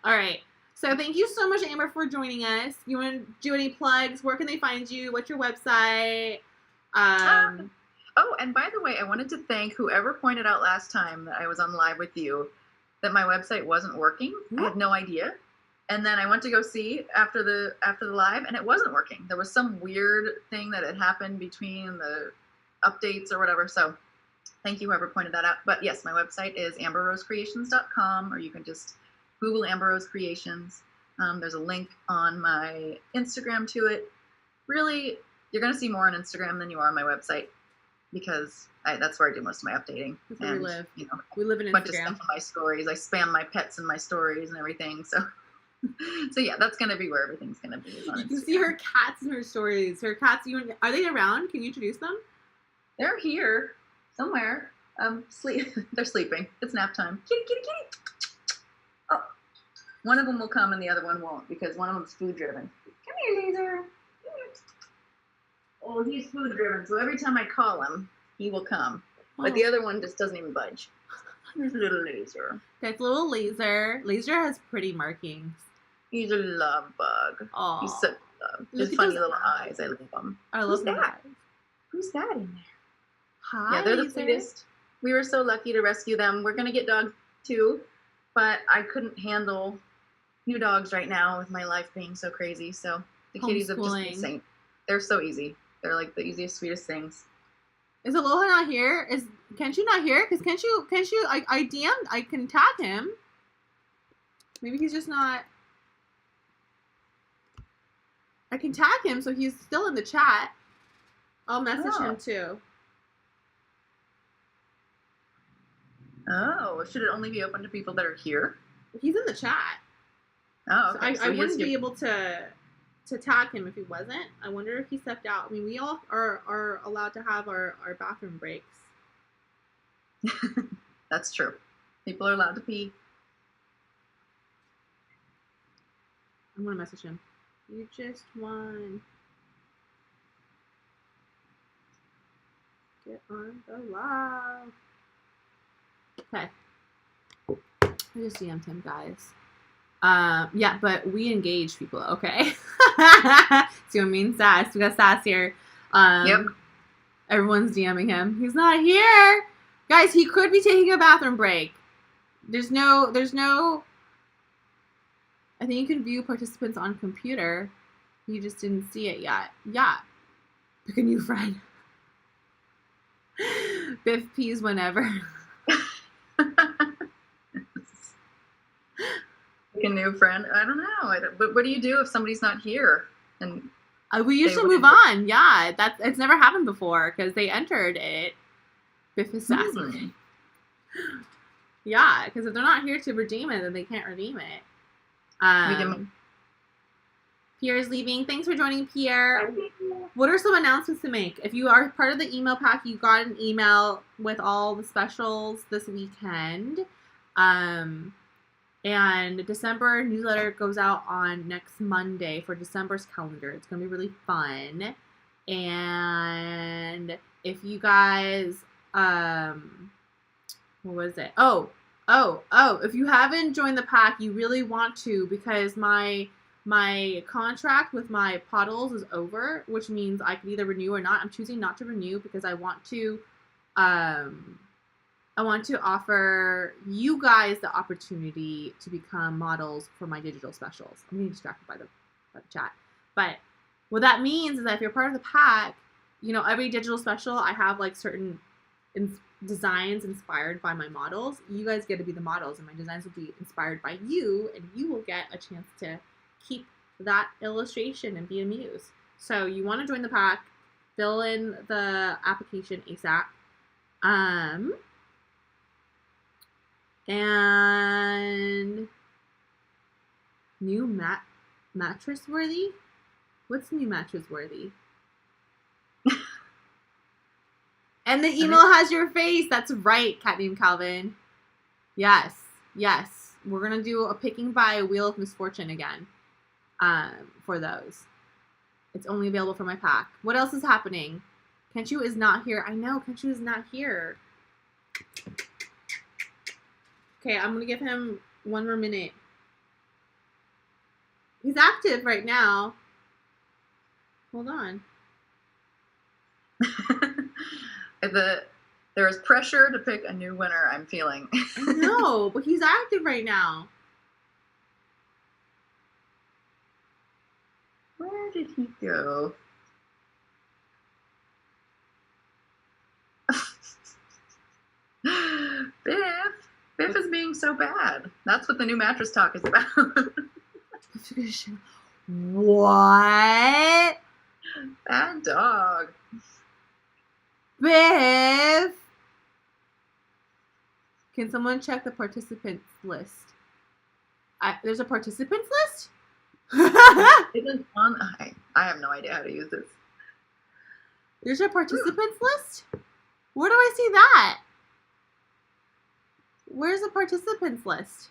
All right. So thank you so much, Amber, for joining us. You want to do any plugs? Where can they find you? What's your website? Oh, and by the way, I wanted to thank whoever pointed out last time that I was on live with you that my website wasn't working. I had no idea. And then I went to go see after the live, and it wasn't working. There was some weird thing that had happened between the updates or whatever. So thank you, whoever pointed that out. But yes, my website is amberrosecreations.com, or you can just Google Amber Rose Creations. There's a link on my Instagram to it. Really, you're going to see more on Instagram than you are on my website, because that's where I do most of my updating. That's where we live. You know, we live in Instagram. A bunch of stuff in my stories. I spam my pets in my stories and everything. So yeah, that's going to be where everything's going to be. You can see her cats in her stories. Her cats, are they around? Can you introduce them? They're here somewhere. They're sleeping. It's nap time. Kitty, kitty, kitty. Oh, one of them will come and the other one won't, because one of them's food driven. Come here, Laser. Oh, he's food driven, so every time I call him, he will come. But the other one just doesn't even budge. Here's little Laser. That's little Laser. Laser has pretty markings. He's a love bug. Oh, he's such a love. His funny little eyes. I love him. I love that. Who's that in there? Hi, yeah, they're the Laser. sweetest. We were so lucky to rescue them. We're gonna get dogs too, but I couldn't handle new dogs right now with my life being so crazy. So the kitties have just been saint. They're so easy. They're like the easiest, sweetest things. Is Aloha not here? Is Kenchu not here? Because Kenchu, I DM'd. I can tag him. Maybe he's just not. I can tag him, so he's still in the chat. I'll message him too. Oh, should it only be open to people that are here? He's in the chat. Oh, So okay. I wouldn't be able to tag him if he wasn't. I wonder if he stepped out. I mean, we all are allowed to have our bathroom breaks. That's true. People are allowed to pee. I'm gonna message him. You just won. Get on the live. Okay. I just DM'd him, guys. Yeah, but we engage people, okay? See what I mean? Sass. We got Sass here. Yep. Everyone's DMing him. He's not here. Guys, he could be taking a bathroom break. There's no I think you can view participants on computer. You just didn't see it yet. Yeah. Pick a new friend. Biff peas whenever. A new friend. I don't know. But what do you do if somebody's not here? And we usually move on. Yeah, it's never happened before because they entered it. Biff is sassy. Yeah, because if they're not here to redeem it, then they can't redeem it. Pierre's leaving. Thanks for joining, Pierre. What are some announcements to make? If you are part of the email pack, you got an email with all the specials this weekend. And December newsletter goes out on next Monday for December's calendar. It's going to be really fun. And if you guys, what was it? Oh, if you haven't joined the pack, you really want to, because my contract with my Poddles is over, which means I can either renew or not. I'm choosing not to renew because I want to offer you guys the opportunity to become models for my digital specials. I'm getting distracted by the chat. But what that means is that if you're part of the pack, you know, every digital special, I have like certain designs inspired by my models. You guys get to be the models, and my designs will be inspired by you, and you will get a chance to keep that illustration and be a muse. So you want to join the pack, fill in the application ASAP. And new mattress worthy? What's new mattress worthy? And the email has your face. That's right, cat named Calvin. Yes. We're gonna do a picking by a wheel of misfortune again. For those. It's only available for my pack. What else is happening? Kenshu is not here. I know, Kenshu is not here. Okay, I'm going to give him one more minute. He's active right now. Hold on. There is pressure to pick a new winner, I'm feeling. I know, but he's active right now. Where did he go? Biff is being so bad. That's what the new mattress talk is about. What? Bad dog. Biff! Can someone check the participants list? There's a participants list? It is on. I have no idea how to use this. There's a participants list? Where do I see that? Where's the participants list?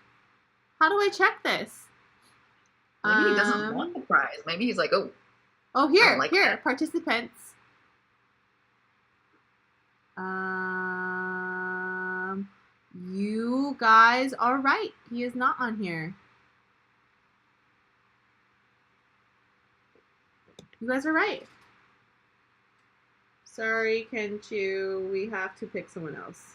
How do I check this? Maybe he doesn't want the prize. Maybe he's like, oh. Oh, here, like here, that. Participants. You guys are right. He is not on here. You guys are right. Sorry, Kenchu. We have to pick someone else.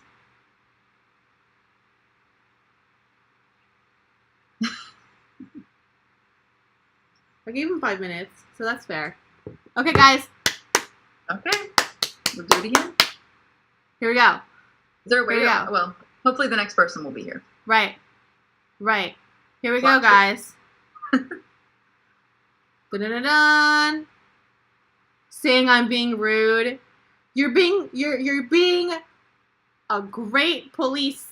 I gave him 5 minutes, so that's fair. Okay, guys. Okay. We'll do it again. Here we go. Is there a way to... Well, hopefully the next person will be here. Right. Here we go, guys. Dun-dun-dun-dun. Saying I'm being rude. You're being a great police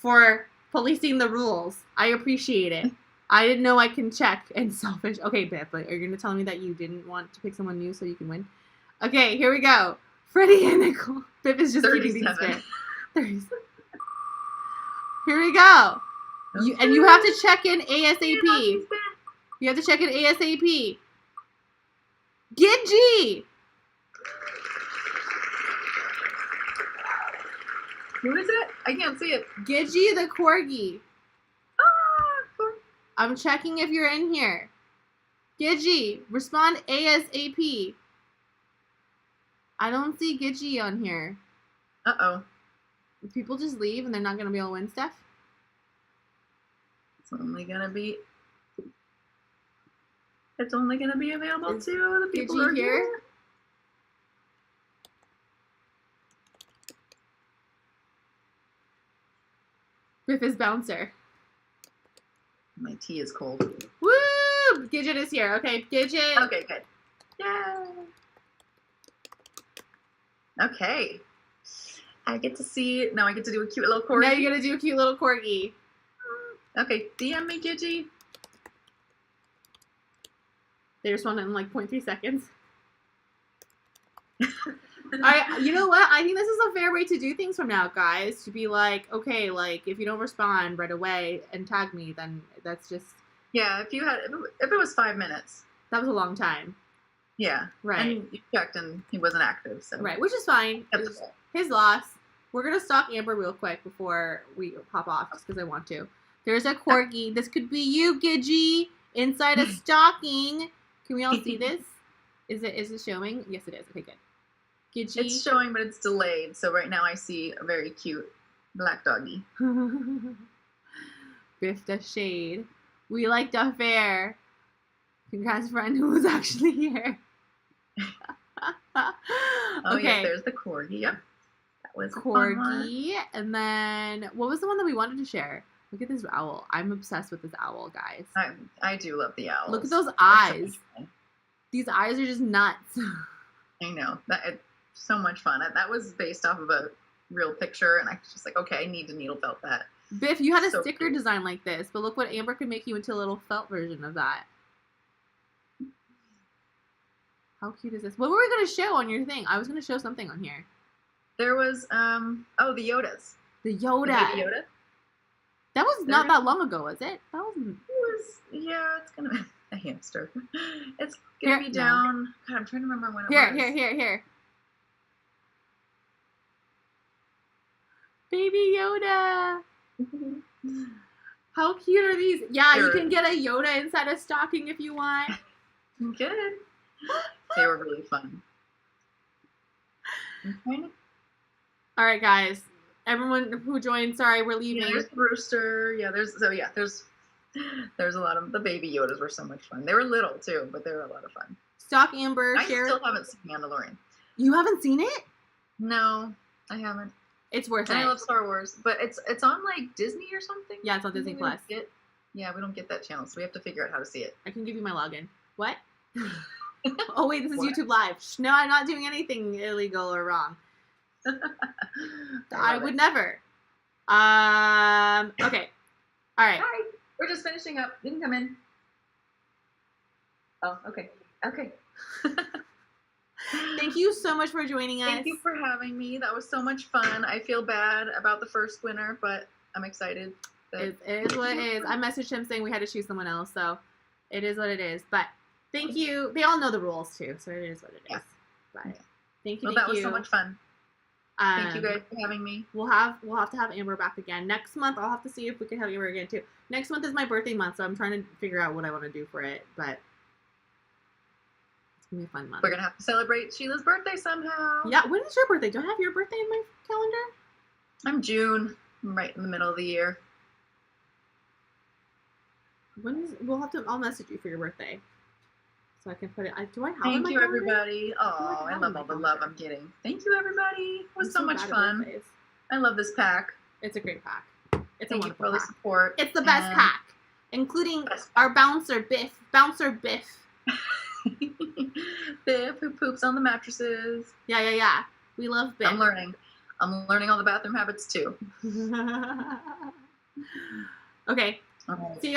for policing the rules. I appreciate it. I didn't know I can check and selfish. Okay, Biff, but are you going to tell me that you didn't want to pick someone new so you can win? Okay, here we go. Freddie and Nicole. Biff is just keeping these fair. 37. Here we go. And you have to check in ASAP. You have to check in ASAP. Gidgee! Who is it? I can't see it. Gidgee the Corgi. Ah, I'm checking if you're in here. Gidgee, respond ASAP. I don't see Gidgee on here. Uh-oh. People just leave and they're not going to be able to win stuff? It's only going to be available to the people who are here. Biff is bouncer. My tea is cold. Woo! Gidget is here. Okay, Gidget. Okay, good. Yeah. Okay. I get to see. Now I get to do a cute little corgi. Now you're going to do a cute little corgi. Okay, DM me, Gidgee. They responded in like 0.3 seconds. You know what? I think this is a fair way to do things from now, guys. To be like, okay, like if you don't respond right away and tag me, then that's just. Yeah, if it was 5 minutes. That was a long time. Yeah. Right. And you checked and he wasn't active, so. Right, which is fine. His loss. We're gonna stalk Amber real quick before we pop off, just because I want to. There's a corgi. This could be you, Gidgee, inside a stocking. Can we all see this? Is it showing? Yes, it is. Okay, good. Gidgee. It's showing, but it's delayed. So right now I see a very cute black doggy. Biff the shade. We like the fair. Congrats, friend who was actually here. Oh, okay. yes, there's the corgi. Yep. That was corgi. And then, what was the one that we wanted to share? Look at this owl. I'm obsessed with this owl, guys. I do love the owls. Look at those eyes. These eyes are just nuts. I know. It's so much fun. That was based off of a real picture, and I was just like, okay, I need to needle felt that. Biff, you had a sticker design like this, but look what Amber could make you into a little felt version of that. How cute is this? What were we going to show on your thing? I was going to show something on here. There was, the Yodas. The Yoda. The Yoda? That was not that long ago, was it? That wasn't. It was, yeah, it's going to be a hamster. It's going to be down. No. God, I'm trying to remember when it was. Here. Baby Yoda. How cute are these? Yeah, you can get a Yoda inside a stocking if you want. Good. They were really fun. All right, guys. Everyone who joined, sorry, we're leaving. Yeah, there's the rooster. Yeah, there's a lot of the baby Yodas were so much fun. They were little too, but they were a lot of fun. Stalk Amber. I still haven't seen Mandalorian. You haven't seen it? No, I haven't. It's worth it. I love Star Wars, but it's on like Disney or something. Yeah, it's on Disney Plus. We don't get that channel, so we have to figure out how to see it. I can give you my login. What? Oh wait, this is YouTube Live. No, I'm not doing anything illegal or wrong. I would never. Okay. All right. Hi. We're just finishing up. You can come in. Oh, okay. Okay. Thank you so much for joining us. Thank you for having me. That was so much fun. I feel bad about the first winner, but I'm excited. It is what it is. I messaged him saying we had to choose someone else, so it is what it is. But thank you. They all know the rules too, so it is what it is. But thank you. Well, that was so much fun. Thank you guys for having me. We'll have to have Amber back again next month. I'll have to see if we can have Amber again too. Next month is my birthday month, so I'm trying to figure out what I want to do for it. But it's gonna be a fun month. We're gonna have to celebrate Sheila's birthday somehow. Yeah, when is your birthday? Do I have your birthday in my calendar? I'm June. I'm right in the middle of the year. I'll message you for your birthday. So I can put it. Thank you, everybody. Oh, I love all the love I'm getting. Thank you, everybody. It was so much fun. I love this pack. It's a great pack. Thank you for all the support. It's the best pack, including our bouncer Biff. Biff, who poops on the mattresses. Yeah. We love Biff. I'm learning all the bathroom habits too. Okay. All right. See you guys.